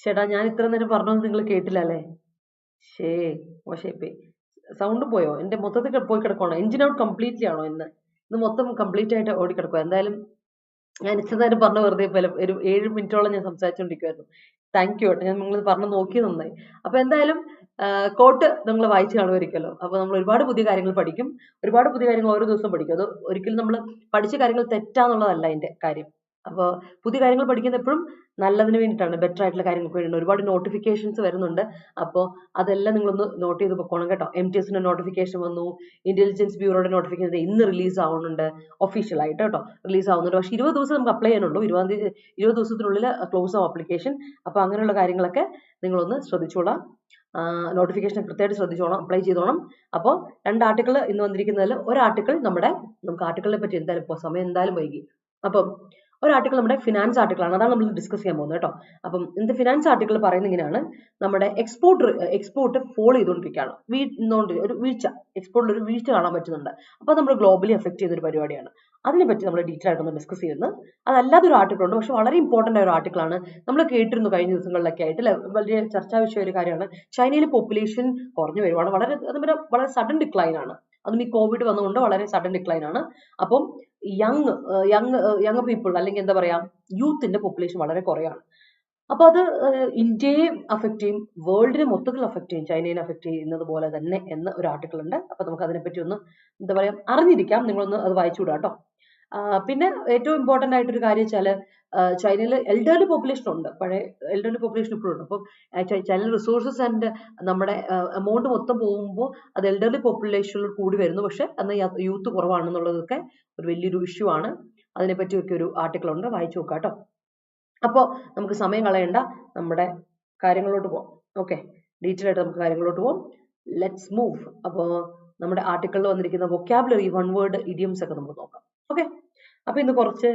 ചേട്ടാ ഞാൻ ഇത്ര നേരം പറഞ്ഞത് നിങ്ങൾ കേട്ടില്ല അല്ലേ? ഷേ മോശമായി സൗണ്ട് പോയോ? എന്റെ മൊത്തത്തിൽ പോയി കിടക്കണോ? എഞ്ചിൻ ഔട്ട് കംപ്ലീറ്റ്ലി ആണോ ഇന്ന് മൊത്തം കംപ്ലീറ്റ് ആയിട്ട് ഓടിക്കിടക്കുക? എന്തായാലും ഞാൻ ഇത്ര നേരം പറഞ്ഞ വെറുതെ പോലെ ഒരു 7 മിനിറ്റോളം ഞാൻ സംസാരിച്ചുകൊണ്ടിരിക്കുവായിരുന്നു. താങ്ക് യു കേട്ടോ, ഞാൻ നിങ്ങൾ പറഞ്ഞു നോക്കി നന്നായി. അപ്പൊ എന്തായാലും കോട്ട് നിങ്ങൾ വായിച്ചു കാണുമായിരിക്കുമല്ലോ. അപ്പൊ നമ്മൾ ഒരുപാട് പുതിയ കാര്യങ്ങൾ പഠിക്കും, ഒരുപാട് പുതിയ കാര്യങ്ങൾ ഓരോ ദിവസം പഠിക്കും. അത് ഒരിക്കലും നമ്മൾ പഠിച്ച കാര്യങ്ങൾ തെറ്റാന്നുള്ളതല്ല അതിന്റെ കാര്യം. അപ്പോൾ പുതിയ കാര്യങ്ങൾ പഠിക്കുന്നത് എപ്പോഴും നല്ലതിന് വേണ്ടിയിട്ടാണ്, ബെറ്റർ ആയിട്ടുള്ള കാര്യങ്ങൾക്ക് വേണ്ടിയിട്ടുണ്ട്. ഒരുപാട് നോട്ടിഫിക്കേഷൻസ് വരുന്നുണ്ട്. അപ്പോൾ അതെല്ലാം നിങ്ങളൊന്ന് നോട്ട് ചെയ്ത് പൊക്കോണം കേട്ടോ. MTSന്റെ നോട്ടിഫിക്കേഷൻ വന്നു, ഇന്റലിജൻസ് ബ്യൂറോയുടെ നോട്ടിഫിക്കേഷൻ ഇന്ന് റിലീസ് ആവുന്നുണ്ട്, ഒഫീഷ്യൽ ആയിട്ട് കേട്ടോ റിലീസ് ആവുന്നുണ്ട്. പക്ഷേ 20 ദിവസം നമുക്ക് അപ്ലൈ ചെയ്യാനുള്ളൂ. 20 ദിവസത്തിനുള്ളിൽ ക്ലോസ് ആവും ആപ്ലിക്കേഷൻ. അപ്പോൾ അങ്ങനെയുള്ള കാര്യങ്ങളൊക്കെ നിങ്ങളൊന്ന് ശ്രദ്ധിച്ചോളാം. നോട്ടിഫിക്കേഷൻ കൃത്യമായിട്ട് ശ്രദ്ധിച്ചോണം, അപ്ലൈ ചെയ്തോണം. അപ്പോൾ 2 ആർട്ടിക്കിൾ ഇന്ന് വന്നിരിക്കുന്നതിൽ ഒരു ആർട്ടിക്കിൾ നമുക്ക് ആർട്ടിക്കിളിനെ പറ്റി എന്തായാലും ഇപ്പോൾ സമയം എന്തായാലും വൈകി. അപ്പം ഒരു ആർട്ടിക്കിൾ നമ്മുടെ ഫിനാൻസ് ആർട്ടിക്കിളാണ്, അതാണ് നമ്മൾ ഡിസ്കസ് ചെയ്യാൻ പോകുന്നത് കേട്ടോ. അപ്പം ഇന്നത്തെ ഫിനാൻസ് ആർട്ടിക്കിൾ പറയുന്നത് ഇങ്ങനെയാണ്: നമ്മുടെ എക്സ്പോർട്ട് ഫോൾ ചെയ്തുകൊണ്ടിരിക്കുകയാണ്, ഒരു വീഴ്ച, എക്സ്പോർട്ടിൽ ഒരു വീഴ്ച കാണാൻ പറ്റുന്നുണ്ട്. അപ്പോൾ നമ്മൾ ഗ്ലോബലി എഫക്ട് ചെയ്ത ഒരു പരിപാടിയാണ്. അതിനെപ്പറ്റി നമ്മൾ ഡീറ്റെയിൽ ആയിട്ടൊന്ന് ഡിസ്കസ് ചെയ്യുന്നത്. അതല്ലാതെ ഒരു ആർട്ടിക്കിൾ ഉണ്ട്, പക്ഷെ വളരെ ഇമ്പോർട്ടൻ്റ് ആയ ഒരു ആർട്ടിക്കിളാണ്. നമ്മൾ കേട്ടിരുന്നു കഴിഞ്ഞ ദിവസങ്ങളിലൊക്കെ ആയിട്ട് വലിയ ചർച്ചാ വിഷയ ഒരു കാര്യമാണ്. ചൈനയിലെ പോപ്പുലേഷൻ കുറഞ്ഞു വരുവാണ്, വളരെ സഡൻ ഡിക്ലൈൻ ആണ്. അതും ഈ കോവിഡ് വന്നുകൊണ്ട് വളരെ സഡൻ ഡിക്ലൈൻ ആണ്. അപ്പം യങ് പീപ്പിൾ അല്ലെങ്കിൽ എന്താ പറയാ, യൂത്തിന്റെ പോപ്പുലേഷൻ വളരെ കുറയാണ്. അപ്പൊ അത് ഇന്ത്യയെ അഫക്ട് ചെയ്യും, വേൾഡിനെ മൊത്തത്തിൽ അഫക്ട് ചെയ്യും, ചൈനയെ അഫക്ട് ചെയ്യുന്നത് പോലെ തന്നെ എന്ന ഒരു ആർട്ടിക്കിൾ ഉണ്ട്. അപ്പൊ നമുക്ക് അതിനെപ്പറ്റി ഒന്ന് എന്താ പറയാ അറിഞ്ഞിരിക്കാം, നിങ്ങളൊന്ന് അത് വായിച്ചുകൂടാ കേട്ടോ. പിന്നെ ഏറ്റവും ഇമ്പോർട്ടന്റ് ആയിട്ടൊരു കാര്യം വെച്ചാൽ ചൈനയിൽ എൽഡർലി പോപ്പുലേഷൻ ഉണ്ട്, പഴയ എൽഡർലി പോപ്പുലേഷൻ ഇപ്പോഴും ഉണ്ട്. അപ്പം ചൈനയിൽ റിസോഴ്സസ് ആൻഡ് നമ്മുടെ എമൗണ്ട് മൊത്തം പോകുമ്പോൾ അത് എൽഡർലി പോപ്പുലേഷനിൽ കൂടി വരുന്നു. പക്ഷെ അന്ന് യൂത്ത് കുറവാണെന്നുള്ളതൊക്കെ ഒരു വലിയൊരു ഇഷ്യൂ ആണ്. അതിനെപ്പറ്റിയൊക്കെ ഒരു ആർട്ടിക്കിൾ ഉണ്ട്, വായിച്ചു നോക്കാം കേട്ടോ. അപ്പോൾ നമുക്ക് സമയം കളയണ്ട, നമ്മുടെ കാര്യങ്ങളിലോട്ട് പോകാം. ഓക്കെ, ഡീറ്റെയിൽ ആയിട്ട് നമുക്ക് കാര്യങ്ങളിലോട്ട് പോകാം. Let's move. അപ്പോൾ നമ്മുടെ ആർട്ടിക്കിളിൽ വന്നിരിക്കുന്ന വൊക്കാബുലറി, വൺ വേർഡ് ഇഡിയംസ് ഒക്കെ നമുക്ക് നോക്കാം. ഓക്കെ, അപ്പൊ ഇന്ന് കുറച്ച്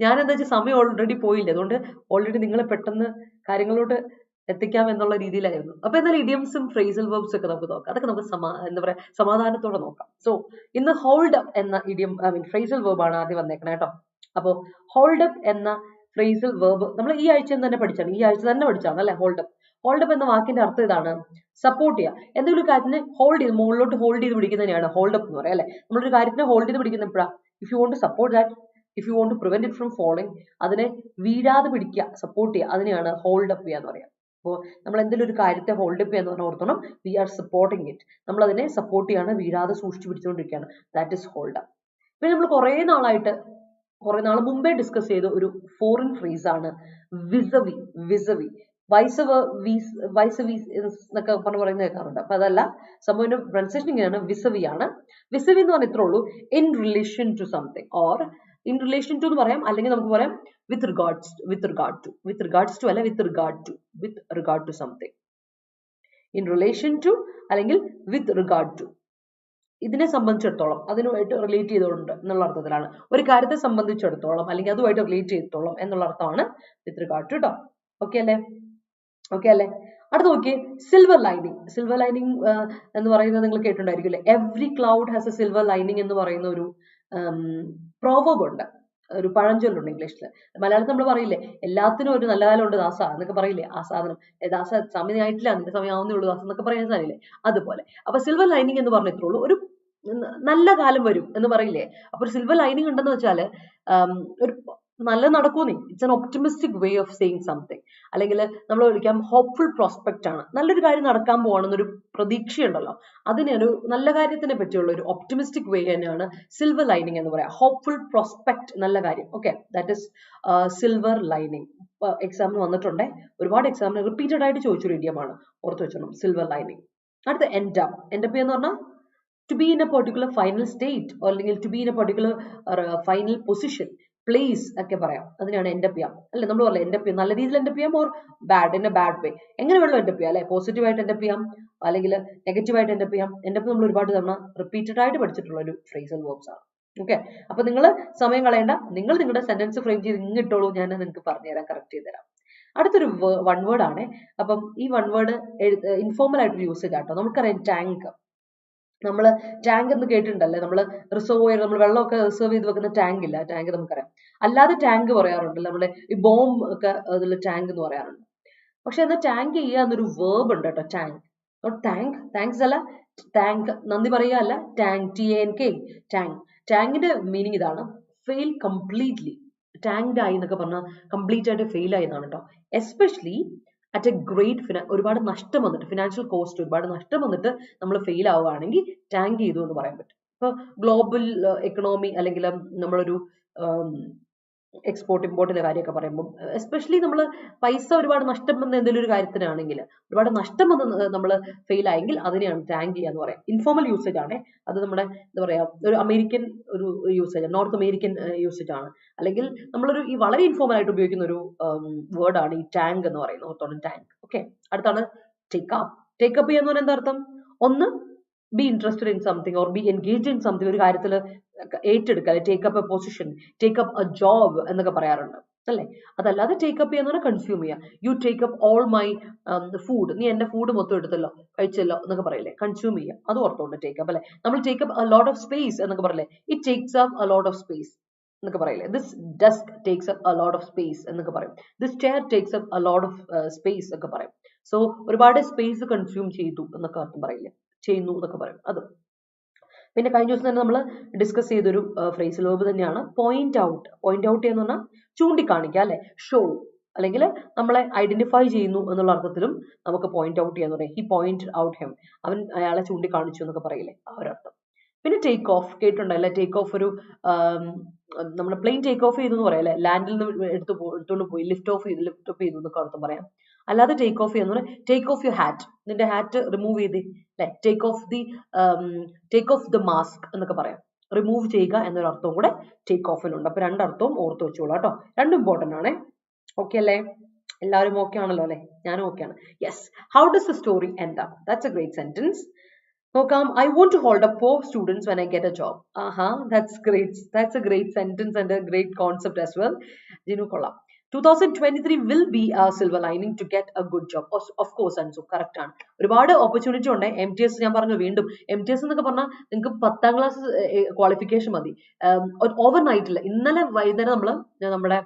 ഞാൻ എന്താ വെച്ചാൽ സമയം ഓൾറെഡി പോയില്ലേ, അതുകൊണ്ട് ഓൾറെഡി നിങ്ങളെ പെട്ടെന്ന് കാര്യങ്ങളിലോട്ട് എത്തിക്കാം എന്നുള്ള രീതിയിലായിരുന്നു. അപ്പൊ എന്നാൽ ഇഡിയംസും ഫ്രേസൽ വെർബ്സും ഒക്കെ നമുക്ക് നോക്കാം. അതൊക്കെ നമുക്ക് എന്താ പറയാ സമാധാനത്തോടെ നോക്കാം. സോ ഇന്ന് ഹോൾഡ് അപ്പ് എന്ന ഇഡിയം ഫ്രേസൽ വെർബ് ആണ് ആദ്യം വന്നേക്കണേ കേട്ടോ. അപ്പോ ഹോൾഡ് അപ്പ് എന്ന ഫ്രേസൽ വെർബ് നമ്മൾ ഈ ആഴ്ച തന്നെ പഠിച്ചാണ് അല്ലെ. ഹോൾഡ് അപ്പ് എന്ന വാക്കിന്റെ അർത്ഥം ഇതാണ്: സപ്പോർട്ട് ചെയ്യുക. എന്തെങ്കിലും ഒരു കാര്യത്തിന് ഹോൾഡ് ചെയ്ത് മുകളിലോട്ട് ഹോൾഡ് ചെയ്ത് പിടിക്കുന്നതിനെയാണ് ഹോൾഡ് അപ്പ് എന്ന് പറയാം അല്ലെ. നമ്മളൊരു കാര്യത്തിനെ ഹോൾഡ് ചെയ്ത് പിടിക്കുന്ന എപ്പോഴാ? If you want to support that, if you want to prevent it from falling, അതിനെ വീഴാതെ പിടിക്കുക, സപ്പോർട്ട് ചെയ്യുക, അതിനെയാണ് ഹോൾഡ് അപ്പ് ചെയ്യുക എന്ന് പറയാം. അപ്പോൾ നമ്മൾ എന്തെങ്കിലും ഒരു കാര്യത്തെ ഹോൾഡ് അപ്പ് ചെയ്യാന്ന് പറഞ്ഞാൽ ഓർത്തണം, വി ആർ സപ്പോർട്ടിങ് ഇറ്റ്, നമ്മൾ അതിനെ സപ്പോർട്ട് ചെയ്യാണ്, വീഴാതെ സൂക്ഷിച്ചു പിടിച്ചുകൊണ്ടിരിക്കുകയാണ്. That is hold up. പിന്നെ നമ്മൾ കുറെ നാൾ മുമ്പേ ഡിസ്കസ് ചെയ്ത ഒരു ഫോറിൻ ഫ്രേസ് ആണ് വിസവി. വൈസവി എന്നൊക്കെ പറയുന്നത് കേൾക്കാറുണ്ട്. അപ്പൊ അതല്ല, സംഭവം പ്രൊനൗൺസിയേഷൻ ഇങ്ങനെയാണ്, വിസവി ആണ്. വിസവി എന്ന് പറഞ്ഞാൽ ഇത്രേ ഉള്ളൂ: in relation to something, or in relation to എന്ന് പറയാം, അല്ലെങ്കിൽ നമുക്ക് പറയാം with regard to something. In relation to അല്ലെങ്കിൽ വിത്ത് റിഗാർഡ് ടു, ഇതിനെ സംബന്ധിച്ചിടത്തോളം, അതിനുമായിട്ട് റിലേറ്റ് ചെയ്തുകൊണ്ട് എന്നുള്ള അർത്ഥത്തിലാണ്. ഒരു കാര്യത്തെ സംബന്ധിച്ചിടത്തോളം അല്ലെങ്കിൽ അതുമായിട്ട് റിലേറ്റ് ചെയ്തിടത്തോളം എന്നുള്ള അർത്ഥമാണ് വിത്ത് റിഗാർഡ് ടു കേട്ടോ. ഓക്കെ അല്ലേ? അടുത്ത് നോക്കിയേ, സിൽവർ ലൈനിങ് എന്ന് പറയുന്നത് നിങ്ങൾ കേട്ടിട്ടുണ്ടായിരിക്കും അല്ലെ. Every cloud has A silver lining എന്ന് പറയുന്ന ഒരു പ്രോവർബ് ഉണ്ട്, ഒരു പഴഞ്ചൊല്ലുണ്ട് ഇംഗ്ലീഷിൽ. മലയാളത്തിൽ നമ്മൾ പറയില്ലേ, എല്ലാത്തിനും ഒരു നല്ല കാലം ഉണ്ട് ദാസ എന്നൊക്കെ പറയില്ലേ. ആ സാധനം ദാസ സമയമായിട്ടില്ല, നിന്റെ സമയമാവുന്നേ ഉള്ളൂ ദാസ എന്നൊക്കെ പറയുന്ന സാധനമില്ലേ, അതുപോലെ. അപ്പൊ സിൽവർ ലൈനിങ് എന്ന് പറഞ്ഞിട്ടേ ഉള്ളൂ, ഒരു നല്ല കാലം വരും എന്ന് പറയില്ലേ. അപ്പൊ ഒരു സിൽവർ ലൈനിങ് ഉണ്ടെന്ന് വെച്ചാല് ഒരു നല്ല നടക്കൂന്നേ. It's an optimistic way of saying something, അല്ലെങ്കിൽ നമ്മൾ വിളിക്കാം ഹോപ്പ്ഫുൾ പ്രോസ്പെക്റ്റ് ആണ്. നല്ലൊരു കാര്യം നടക്കാൻ പോവാണെന്നൊരു പ്രതീക്ഷയുണ്ടല്ലോ, അതിനെ ഒരു നല്ല കാര്യത്തിനെ പറ്റിയുള്ള ഒരു ഒപ്റ്റിമിസ്റ്റിക് വേ തന്നെയാണ് സിൽവർ ലൈനിങ് എന്ന് പറയാം. ഹോപ്പ്ഫുൾ പ്രോസ്പെക്ട്, നല്ല കാര്യം. Okay, that is silver lining. എക്സാമിന് വന്നിട്ടുണ്ടേ, ഒരുപാട് എക്സാമിന് റിപ്പീറ്റഡ് ആയിട്ട് ചോദിച്ചൊരു ഇഡിയമാണ്, ഓർത്ത് വെച്ചോണം, സിൽവർ ലൈനിങ്. അടുത്ത എൻഡ് അപ്പ് എന്ന് പറഞ്ഞാൽ to be in a particular final state, അല്ലെങ്കിൽ to be in a particular final position, place ഒക്കെ പറയാം. അതിനാണ് എൻഡ് അപ്പ് ചെയ്യാം അല്ലെ. നമ്മൾ പറയാം എൻഡ് അപ്പ് ചെയ്യാം, നല്ല രീതിയിൽ എൻഡ് അപ്പ് ചെയ്യാം, ഓർ ഇൻ എ ബാഡ് വേ. എങ്ങനെ വേണം എൻഡ് അപ്പ് ചെയ്യാം അല്ലെ. പോസിറ്റീവായിട്ട് എൻഡ് അപ്പ് ചെയ്യാം, അല്ലെങ്കിൽ നെഗറ്റീവായിട്ട് എൻഡ് അപ്പ് ചെയ്യാം. എൻഡ് അപ്പ് നമ്മൾ ഒരുപാട് തവണ റിപ്പീറ്റഡ് ആയിട്ട് പഠിച്ചിട്ടുള്ള ഒരു ഫ്രേസൽ വേർബ്സ് ആണ്. ഓക്കെ, അപ്പൊ നിങ്ങൾ സമയം കളയേണ്ട, നിങ്ങൾ നിങ്ങളുടെ സെന്റൻസ് ഫ്രെയിം ചെയ്ത് ഇങ്ങിട്ടോളൂ, ഞാൻ നിങ്ങൾക്ക് പറഞ്ഞുതരാം, കറക്റ്റ് ചെയ്തുതരാം. അടുത്തൊരു വൺ വേർഡ് ആണ്. അപ്പം ഈ വൺ വേർഡ് ഇൻഫോർമൽ ആയിട്ടൊരു യൂസ് കേട്ടോ. നമുക്കറിയാം ടാങ്ക്. നമ്മൾ ടാങ്ക് എന്ന് കേട്ടിട്ടുണ്ടല്ലേ, നമ്മൾ റിസർവോയർ, നമ്മൾ വെള്ളമൊക്കെ റിസർവ് ചെയ്ത് വെക്കുന്ന ടാങ്ക് ഇല്ല, ടാങ്ക് നമുക്കറിയാം. അല്ലാതെ ടാങ്ക് പറയാറുണ്ടല്ലോ, നമ്മുടെ ഈ ബോംബ് ഒക്കെ അതിൽ ടാങ്ക് എന്ന് പറയാറുണ്ട്. പക്ഷെ എന്നാൽ ടാങ്ക് ചെയ്യുക എന്നൊരു വേർബ് ഉണ്ട് കേട്ടോ, ടാങ്ക്. നോട്ട് താങ്ക്, താങ്ക്സ് അല്ല, ടാങ്ക് നന്ദി പറയുക അല്ല, ടാങ്ക്, TANK, ടാങ്ക്. ടാങ്കിന്റെ മീനിങ് ഇതാണ്, ഫെയിൽ കംപ്ലീറ്റ്ലി. ടാങ്ക്ഡ് ആയി എന്നൊക്കെ പറഞ്ഞാൽ കംപ്ലീറ്റ് ആയിട്ട് ഫെയിൽ ആയി എന്നാണ് കേട്ടോ. എസ്പെഷ്യലി അറ്റ് എ ഗ്രേറ്റ് ഒരുപാട് നഷ്ടം വന്നിട്ട്, ഫിനാൻഷ്യൽ കോസ്റ്റ് ഒരുപാട് നഷ്ടം വന്നിട്ട് നമ്മൾ ഫെയിൽ ആവുകയാണെങ്കിൽ ടാങ്ക് ചെയ്തു എന്ന് പറയാൻ പറ്റും. ഇപ്പൊ ഗ്ലോബൽ എക്കണോമി അല്ലെങ്കിൽ നമ്മളൊരു എക്സ്പോർട്ട് ഇമ്പോർട്ടിന്റെ കാര്യമൊക്കെ പറയുമ്പോൾ, എസ്പെഷ്യലി നമ്മൾ പൈസ ഒരുപാട് നഷ്ടം വന്ന എന്തെങ്കിലും ഒരു കാര്യത്തിനാണെങ്കിൽ, ഒരുപാട് നഷ്ടം വന്ന് നമ്മൾ ഫെയിൽ ആയെങ്കിൽ അതിനെയാണ് ടാങ്ക് ചെയ്യുക എന്ന് പറയാം. ഇൻഫോർമൽ യൂസേജ് ആണ്, അത് നമ്മുടെ എന്താ പറയാ, ഒരു അമേരിക്കൻ ഒരു യൂസേജ്, നോർത്ത് അമേരിക്കൻ യൂസേജ് ആണ്. അല്ലെങ്കിൽ നമ്മളൊരു ഈ വളരെ ഇൻഫോർമൽ ആയിട്ട് ഉപയോഗിക്കുന്ന ഒരു വേർഡാണ് ഈ ടാങ്ക് എന്ന് പറയുന്നത്, ഓർത്തോണം, ടാങ്ക്. ഓക്കെ, അടുത്താണ് ടേക്കപ്പ്. ടേക്കപ്പ് ചെയ്യാന്ന് പറഞ്ഞാൽ എന്താ അർത്ഥം? ഒന്ന്, be interested in something or be engaged in something, ഒരു കാര്യത്തിൽ ഏറ്റെടുക്കുക, take up a position, take up a job എന്നൊക്കെ പറയാറുണ്ട് അല്ലേ. അതല്ലാതെ ടേക്കപ്പ് ചെയ്യാന്ന് പറഞ്ഞാൽ കൺസ്യൂം ചെയ്യുക. You take up all my food, നീ എന്റെ ഫുഡ് മൊത്തം എടുത്തല്ലോ, കഴിച്ചല്ലോ എന്നൊക്കെ പറയില്ലേ, കൺസ്യൂം ചെയ്യുക. അത് ഓർത്തോണ്ട് ടേക്കപ്പ് അല്ലെ. നമ്മൾ take up a lot of space എന്നൊക്കെ പറയില്ലേ, it takes up a lot of space എന്നൊക്കെ പറയില്ലേ. This desk takes up a lot of space എന്നൊക്കെ പറയും. This chair takes up a lot of space ഒക്കെ പറയും. സോ ഒരുപാട് സ്പേസ് കൺസ്യൂം ചെയ്തു എന്നൊക്കെ അർത്ഥം പറയില്ലേ, ചെയ്യുന്നു എന്നൊക്കെ പറയും. അത് പിന്നെ കഴിഞ്ഞ ദിവസം തന്നെ നമ്മൾ ഡിസ്കസ് ചെയ്തൊരു ഫ്രേസൽ വേർബ് തന്നെയാണ് പോയിന്റ് ഔട്ട്. പോയിന്റ് ഔട്ട് എന്ന് പറഞ്ഞാൽ ചൂണ്ടിക്കാണിക്കുക അല്ലെ, ഷോ, അല്ലെങ്കിൽ നമ്മളെ ഐഡന്റിഫൈ ചെയ്യുന്നു എന്നുള്ള അർത്ഥത്തിലും നമുക്ക് പോയിന്റ് ഔട്ട് ചെയ്യാന്ന് പറയാം. ഹി പോയിന്റ് ഔട്ട് ഹിം, അവൻ അയാളെ ചൂണ്ടിക്കാണിച്ചു എന്നൊക്കെ പറയില്ലേ, ആ ഒരു അർത്ഥം. പിന്നെ ടേക്ക് ഓഫ് കേട്ടിട്ടുണ്ടല്ലേ, ടേക്ക് ഓഫ് ഒരു നമ്മുടെ പ്ലെയിൻ ടേക്ക് ഓഫ് ചെയ്തു എന്ന് പറയാം അല്ലെ, ലാൻഡിൽ നിന്ന് എടുത്തോണ്ട് പോയി, ലിഫ്റ്റ് ഓഫ് ചെയ്തു എന്നൊക്കെ അർത്ഥം പറയാം. അല്ലാതെ ടേക്ക് ഓഫ് ചെയ്യുന്ന ടേക്ക് ഓഫ് യുവർ ഹാറ്റ്, നിന്റെ ഹാറ്റ് റിമൂവ് ചെയ്ത് അല്ലെ, ടേക്ക് ഓഫ് ദ മാസ്ക് എന്നൊക്കെ പറയാം. റിമൂവ് ചെയ്യുക എന്നൊരു അർത്ഥവും കൂടെ ടേക്ക് ഓഫിലുണ്ട്. അപ്പൊ രണ്ടർത്ഥവും ഓർത്ത് വെച്ചോളാം കേട്ടോ, രണ്ടും ഇമ്പോർട്ടന്റ് ആണ്. ഓക്കെ അല്ലേ, എല്ലാവരും ഓക്കെ ആണല്ലോ അല്ലെ, ഞാനും ഓക്കെ ആണ്. Yes, how does the story end up? That's A great sentence. നോക്കാം, I want to hold up poor students when I get a job. That's great. That's a great sentence and a great concept as well. Jinu kolla. 2023 will be a silver lining to get a good job. Of course, Ansu, correct ആണ്. ഒരുപാട് opportunity ഉണ്ട്. MTS ഞാൻ പറഞ്ഞു വീണ്ടും, MTS എന്നൊക്കെ പറഞ്ഞാൽ നിങ്ങൾക്ക് 10ാം class qualification മതി. ഓവർനൈറ്റിൽ ഇന്നലെ വൈകുന്നേരം നമ്മുടെ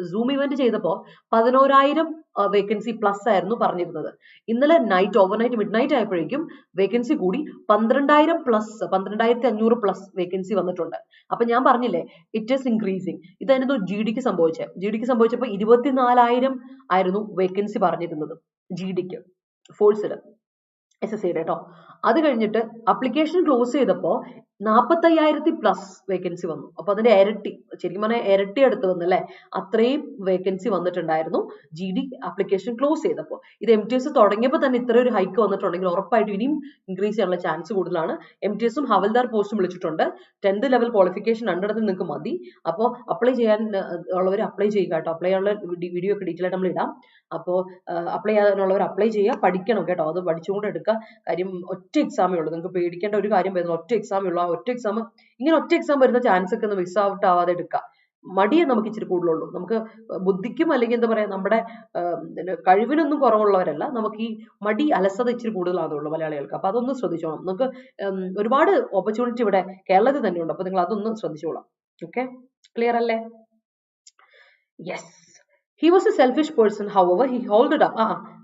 സൂം ഇവന്റ് ചെയ്തപ്പോൾ 11,000 വേക്കൻസി പ്ലസ് ആയിരുന്നു പറഞ്ഞിരുന്നത്. ഇന്നലെ നൈറ്റ്, ഓവർനൈറ്റ് മിഡ് നൈറ്റ് ആയപ്പോഴേക്കും വേക്കൻസി കൂടി 12,000 പ്ലസ്, 12,500 പ്ലസ് വേക്കൻസി വന്നിട്ടുണ്ട്. അപ്പൊ ഞാൻ പറഞ്ഞില്ലേ, ഇറ്റ് ഈസ് ഇൻക്രീസിങ്. ഇതായിരുന്നു GDക്ക് സംഭവിച്ചത്. GDക്ക് സംഭവിച്ചപ്പോൾ 24,000 ആയിരുന്നു വേക്കൻസി പറഞ്ഞിരുന്നത് GDക്ക്, ഫോഴ്സിൽ, SSCയുടെ കേട്ടോ. അത് കഴിഞ്ഞിട്ട് അപ്ലിക്കേഷൻ ക്ലോസ് ചെയ്തപ്പോൾ 45,000 പ്ലസ് വേക്കൻസി വന്നു. അപ്പൊ അതിന്റെ ഇരട്ടി, ശരിക്കും പറഞ്ഞാൽ ഇരട്ടി അടുത്ത് വന്നു അല്ലെ, അത്രയും വേക്കൻസി വന്നിട്ടുണ്ടായിരുന്നു GD അപ്ലിക്കേഷൻ ക്ലോസ് ചെയ്തപ്പോൾ. ഇത് MTS തുടങ്ങിയപ്പോൾ തന്നെ ഇത്ര ഒരു ഹൈക്ക് വന്നിട്ടുണ്ടെങ്കിൽ ഉറപ്പായിട്ടും ഇനിയും ഇൻക്രീസ് ചെയ്യാനുള്ള ചാൻസ് കൂടുതലാണ്. MTSും ഹവൽദാർ പോസ്റ്റും വിളിച്ചിട്ടുണ്ട്. 10th ലെവൽ ക്വാളിഫിക്കേഷൻ രണ്ടിടത്ത് നിങ്ങൾക്ക് മതി. അപ്പോൾ അപ്ലൈ ചെയ്യാൻ ഉള്ളവർ അപ്ലൈ ചെയ്യുക കേട്ടോ. അപ്ലൈ ചെയ്യാനുള്ള വീഡിയോ ഒക്കെ ഡീറ്റെയിൽ ആയിട്ട് നമ്മൾ ഇടാം. അപ്പോൾ അപ്ലൈ ചെയ്യാനുള്ളവർ അപ്ലൈ ചെയ്യുക, പഠിക്കണം കേട്ടോ, അത് പഠിച്ചുകൊണ്ട് എടുക്കുക. കാര്യം ഒറ്റ എക്സാമേ ഉള്ളൂ, നിങ്ങൾക്ക് പേടിക്കേണ്ട ഒരു കാര്യം വരുന്നത് ഒറ്റ എക്സാമേ ഉള്ളൂ. ആ ഒറ്റ എക്സാം, ഇങ്ങനെ ഒറ്റ എക്സാം വരുന്ന ചാൻസ് ഒക്കെ ഒന്ന് മിസ് ഔട്ട് ആവാതെ എടുക്കുക. മടിയെ നമുക്ക് ഇച്ചിരി കൂടുതലുള്ളൂ. നമുക്ക് ബുദ്ധിക്കും അല്ലെങ്കിൽ എന്താ പറയാ, നമ്മുടെ കഴിവിനൊന്നും കുറവുള്ളവരല്ല, നമുക്ക് ഈ മടി, അലസത ഇച്ചിരി കൂടുതലാണുള്ളൂ മലയാളികൾക്ക്. അപ്പൊ അതൊന്ന് ശ്രദ്ധിച്ചോളാം. നമുക്ക് ഒരുപാട് ഓപ്പർച്യൂണിറ്റി ഇവിടെ കേരളത്തിൽ തന്നെ ഉണ്ട്. അപ്പൊ നിങ്ങൾ അതൊന്ന് ശ്രദ്ധിച്ചോളാം. ഓക്കെ, ക്ലിയർ അല്ലേ? Yes. He was a selfish person, however, he held it up.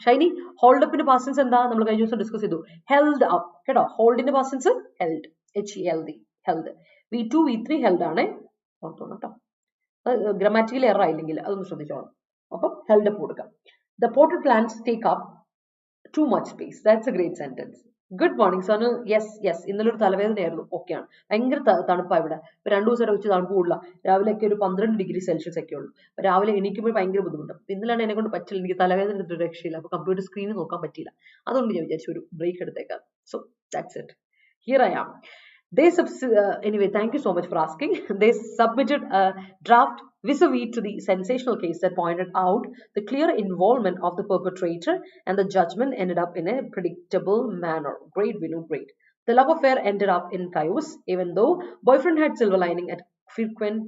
Shiny, hold അപ്പിന്റെ past tense എന്താ? നമ്മൾ കഴിഞ്ഞ ദിവസം ഡിസ്കസ് ചെയ്തു. ഹെൽഡ് അപ്പ് കേട്ടോ. ഹോൾഡിന്റെ past tense held, HELD, held. V2 V3 held ആണ്, ഓർത്തോണം കേട്ടോ. ഗ്രാമാറ്റിക്കൽ എറർ ആയില്ലെങ്കിൽ അതൊന്ന് ശ്രദ്ധിച്ചോളാം. അപ്പം ഹെൽഡ് അപ്പ് കൊടുക്കാം. The portal plants take up too much space. That's a great sentence. Good morning Sanu. Yes, ഇന്നലെ ഒരു തലവേദനയായിരുന്നു. ഓക്കെയാണ്, ഭയങ്കര തണുപ്പാണ് ഇവിടെ. ഇപ്പൊ 2 ദിവസമായിട്ട് വെച്ച് തണുപ്പ് കൂടുതല. രാവിലെയൊക്കെ ഒരു 12 ഡിഗ്രി സെൽഷ്യസ് ഒക്കെ ഉള്ളൂ. രാവിലെ എണീക്കുമ്പോൾ ഭയങ്കര ബുദ്ധിമുട്ട്. ഇന്നലെയാണ് എന്നെ കൊണ്ട് പറ്റില്ല, എനിക്ക് തലവേദന എടുത്തിട്ട് രക്ഷയില്ല. അപ്പൊ കമ്പ്യൂട്ടർ സ്ക്രീനിൽ നോക്കാൻ പറ്റിയില്ല. അതുകൊണ്ട് ഞാൻ വിചാരിച്ചു ഒരു ബ്രേക്ക് എടുത്തേക്കാം. So that's it. Here I am. Anyway, thank you so much for asking. They submitted a draft vis-a-vis to the sensational case that pointed out the clear involvement of the perpetrator, and the judgment ended up in a predictable manner. Great, Vinu, great. The love affair ended up in chaos, even though boyfriend had silver lining at frequent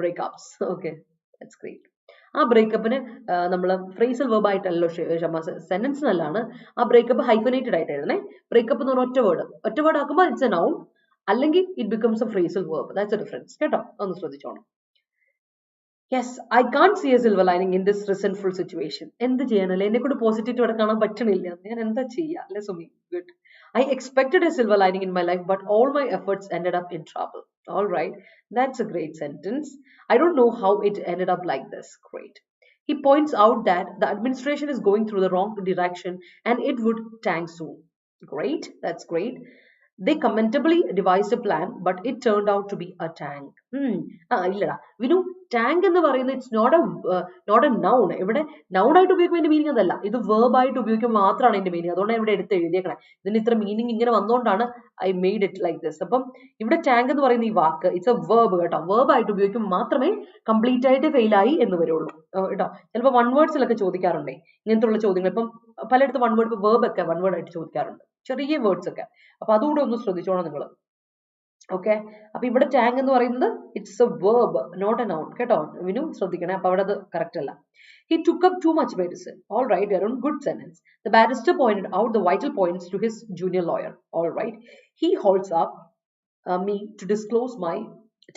breakups. Okay, that's great. ആ ബ്രേക്കപ്പിന് നമ്മൾ phrasal verb ആയിട്ടല്ലോ സെന്റൻസിനല്ലാണ് ആ breakup hyphenated ആയിട്ട് എഴുതണേ. Breakup എന്ന് പറഞ്ഞാൽ ഒറ്റ word ആക്കുമ്പോൾ it's A noun, അല്ലെങ്കിൽ it becomes A phrasal verb. That's A difference കേട്ടോ, ഒന്ന് ശ്രദ്ധിച്ചോണം. Yes, I can't see a silver lining in this resentful situation. എന്ത് ചെയ്യാനല്ലേ, എന്നെ കൊണ്ട് പോസിറ്റീവ് ഇവിടെ കാണാൻ പറ്റണില്ല, ഞാൻ എന്താ ചെയ്യാ അല്ലെ Sumi? Good. I expected a silver lining in my life, but all my efforts ended up in trouble. All right, that's a great sentence. I don't know how it ended up like this. Great. He points out that the administration is going through the wrong direction and it would tank soon. Great, that's great. They commentably devised a plan, but it turned out to be a tank. ഇല്ലടാ Vinu, tank എന്ന് പറയുന്നത് it's not a noun. ഇവിടെ noun ആയിട്ട് ഉപയോഗിക്കുന്ന meaning അതല്ല, ഇത് verb ആയിട്ട് ഉപയോഗിക്കുമ്പോൾ മാത്രമാണ് ഇതിന്റെ മീനിങ്. അതുകൊണ്ടാണ് ഇവിടെ എടുത്ത് എഴുതിയേക്കണേ. ഇതിന് ഇത്ര മീനിങ് ഇങ്ങനെ വന്നുകൊണ്ടാണ് I made it like this. അപ്പം ഇവിടെ ടാങ്ക് എന്ന് പറയുന്ന ഈ വാക്ക് ഇറ്റ്സ് എ വേർബ് കേട്ടോ. വേർബ് ആയിട്ട് ഉപയോഗിക്കുമ്പോൾ മാത്രമേ കംപ്ലീറ്റ് ആയിട്ട് ഫെയിൽ ആയി എന്ന് വരുള്ളൂ കേട്ടോ. ചിലപ്പോൾ വൺ വേർഡ്സിലൊക്കെ ചോദിക്കാറുണ്ടേ ഇങ്ങനത്തെ ഉള്ള ചോദ്യങ്ങൾ. ഇപ്പം പലയിടത്തും വൺ വേർഡ് വേർബ് ഒക്കെ വൺ വേർഡ് ആയിട്ട് ചോദിക്കാറുണ്ട്, ചെറിയ വേർഡ്സ് ഒക്കെ. അപ്പൊ അതുകൂടെ ഒന്ന് ശ്രദ്ധിച്ചോണം നിങ്ങൾ. ഓക്കെ, അപ്പൊ ഇവിടെ ടാങ്ക് എന്ന് പറയുന്നത് it's a verb, not a noun കേട്ടോ. വിനു ശ്രദ്ധിക്കണേ, അപ്പൊ അവിടെ അത് കറക്റ്റ് അല്ല. He took up too much medicine. All right, Arun, good sentence. The barrister pointed out the vital points to his junior lawyer. All right, he holds up me to disclose my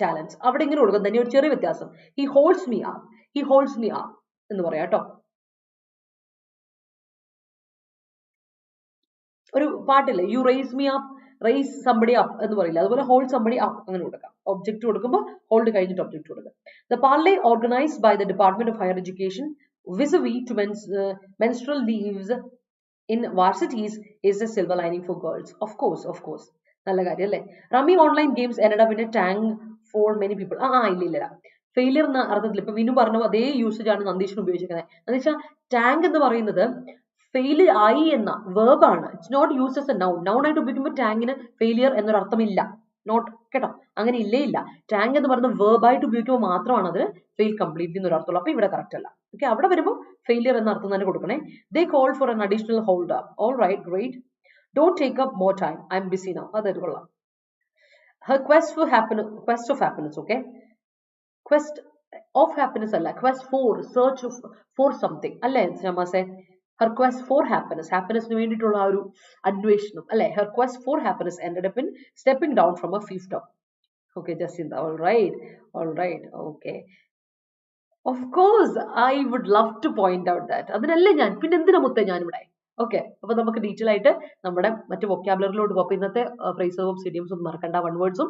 talents. അവിടെ ഇങ്ങനെ കൊടുക്കും തന്നെ ഒരു ചെറിയ വ്യത്യാസം. He holds me up എന്ന് പറയാം കേട്ടോ. ഒരു പാട്ടില്ലേ, you raise me up, raise somebody up എന്ന് പറയില്ല, അതുപോലെ ഹോൾഡ് സംബഡി അപ്പ് അങ്ങനെ കൊടുക്കാം. ഒബ്ജക്റ്റ് കൊടുക്കുമ്പോൾ ഹോൾഡ് കഴിഞ്ഞിട്ട് ഒബ്ജക്റ്റ് കൊടുക്കുക. The parley organised by the department of higher education vis-a-vis to menstrual leaves in varsities is a silver lining for girls. Of course. നല്ല കാര്യം അല്ലേ. Rummy online games ended up in a tank for many people. ഇല്ല failure എന്ന അർത്ഥത്തിൽ ഇപ്പൊ വിനു പറഞ്ഞ അതേ usage ആണ് നന്ദീഷിന് ഉപയോഗിച്ചിരിക്കുന്നത്. എന്ന് വെച്ചാൽ ടാങ്ക് എന്ന് പറയുന്നത് ഫെയിൽ ആയി എന്ന വേർബ് ആണ്. It's not used as a noun. Noun ആയിട്ട് ഉപയോഗിക്കുമ്പോൾ ടാങ്കിന് ഫെയിലിയർ എന്നൊരു അർത്ഥമില്ല, നോട്ട് കേട്ടോ, അങ്ങനെ ഇല്ല. ടാങ്ക് എന്ന് പറയുന്നത് വേർബ് ആയിട്ട് ഉപയോഗിക്കുമ്പോൾ മാത്രമാണ് അതിന് ഫെയിൽ കംപ്ലീറ്റ് എന്നൊരു അർത്ഥമുള്ളൂ. അപ്പൊ ഇവിടെ കറക്റ്റ് അല്ല. ഓക്കെ, അവിടെ വരുമ്പോൾ ഫെയിലിയർ എന്ന അർത്ഥം തന്നെ കൊടുക്കണേ. They call for an additional hold up. All right, great. Don't take up more time. I'm busy now. അതായത് കൊള്ളാം. Her quest of happiness. Okay, quest of happiness അല്ല, quest for, search for something അല്ലേ ശമാസേ. Her quest for happinessന് വേണ്ടിയിട്ടുള്ള ആ ഒരു അന്വേഷണം അല്ലെ. Her quest for happiness ended up in stepping down from a fifth top. Okay, Jacinta. All right. Okay. Of course, I would love to point out that. അതിനല്ലേ ഞാൻ പിന്നെ എന്തിനാ മുത്തേ ഞാനിവിടെ. ഓക്കെ, അപ്പൊ നമുക്ക് ഡീറ്റെയിൽ ആയിട്ട് നമ്മുടെ മറ്റു വൊക്കാബുലറിലോട്ട് പോകാം. ഇന്നത്തെ ഫ്രേസസ് വേർബ്സ് ഇഡിയംസ് ഒന്നും മറക്കണ്ട. വൺ വേർഡ്സും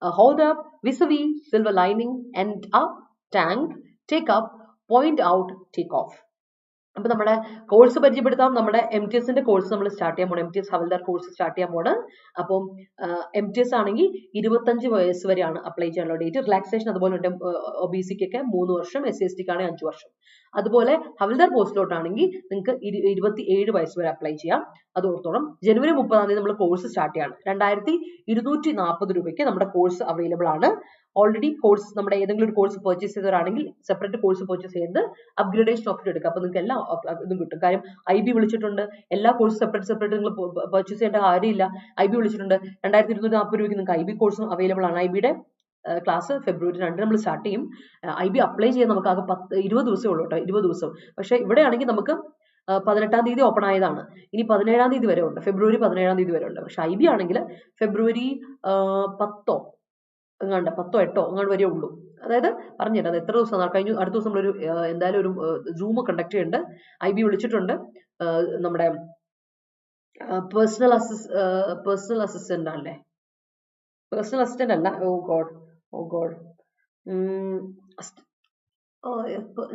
hold up, vis-a-vis, silver lining, end up, tank, take up, point out, take off. അപ്പൊ നമ്മുടെ കോഴ്സ് പരിചയപ്പെടുത്താം. നമ്മുടെ MTSന്റെ കോഴ്സ് നമ്മൾ സ്റ്റാർട്ട് ചെയ്യാൻ പോകണം. MTS ഹവൽദാർ കോഴ്സ് സ്റ്റാർട്ട് ചെയ്യാൻ പോകണം. അപ്പം MTS ആണെങ്കിൽ 25 വയസ്സ് വരെയാണ് അപ്ലൈ ചെയ്യാനുള്ള ഡേറ്റ്. റിലാക്സേഷൻ അതുപോലെ ഉണ്ട്. OBCക്കൊക്കെ 3 വർഷം, SC/STക്ക് ആണെങ്കിൽ 5 വർഷം. അതുപോലെ ഹവൽദാർ പോസ്റ്റിലോട്ടാണെങ്കിൽ നിങ്ങൾക്ക് 27 വയസ്സ് വരെ അപ്ലൈ ചെയ്യാം. അത് ഓർത്തോണം. ജനുവരി 30-ാം തീയതി നമ്മൾ കോഴ്സ് സ്റ്റാർട്ട് ചെയ്യാണ്. 2240 രൂപയ്ക്ക് നമ്മുടെ കോഴ്സ് അവൈലബിൾ ആണ്. ഓൾറെഡി കോഴ്സ് നമ്മുടെ ഏതെങ്കിലും ഒരു കോഴ്സ് പർച്ചേസ് ചെയ്തവരാണെങ്കിൽ സെപ്പറേറ്റ് കോഴ്സ് പർച്ചേസ് ചെയ്ത് അപ്ഗ്രേഡേഷൻ ഓപ്ഷൻ എടുക്കുക. അപ്പൊ നിങ്ങൾക്ക് എല്ലാ ഇതും കിട്ടും. കാര്യം IB വിളിച്ചിട്ടുണ്ട്. എല്ലാ കോഴ്സും സെപ്പറേറ്റ് നിങ്ങൾ പർച്ചേസ് ചെയ്യേണ്ട കാര്യമില്ല. IB വിളിച്ചിട്ടുണ്ട്. 2240 രൂപയ്ക്ക് നിങ്ങൾക്ക് IB കോഴ്സും അവൈലബിൾ ആണ്. IBയുടെ ക്ലാസ് ഫെബ്രുവരി 2 നമ്മൾ സ്റ്റാർട്ട് ചെയ്യും. IB അപ്ലൈ ചെയ്യാൻ നമുക്ക് ആകെ 20 ദിവസമേ ഉള്ളൂ കേട്ടോ, 20 ദിവസം. പക്ഷെ ഇവിടെയാണെങ്കിൽ നമുക്ക് 18-ാം തീയതി ഓപ്പൺ ആയതാണ്. ഇനി 17-ാം തീയതി വരെ ഉണ്ട്, ഫെബ്രുവരി 17-ാം തീയതി വരെ ഉണ്ട്. പക്ഷെ IB ആണെങ്കിൽ ഫെബ്രുവരി 10 8 അങ്ങാണ്ട് വരെ ഉള്ളൂ. അതായത് പറഞ്ഞിട്ട് അത് എത്ര ദിവസം കഴിഞ്ഞു. അടുത്ത ദിവസം നമ്മളൊരു എന്തായാലും ഒരു സൂം കണ്ടക്ട് ചെയ്യുന്നുണ്ട്. IB വിളിച്ചിട്ടുണ്ട്. നമ്മുടെ പേഴ്സണൽ അസിസ്റ്റന്റ് ആണല്ലേ, പേഴ്സണൽ അസിസ്റ്റന്റ് അല്ല, ഓ ഗോഡ്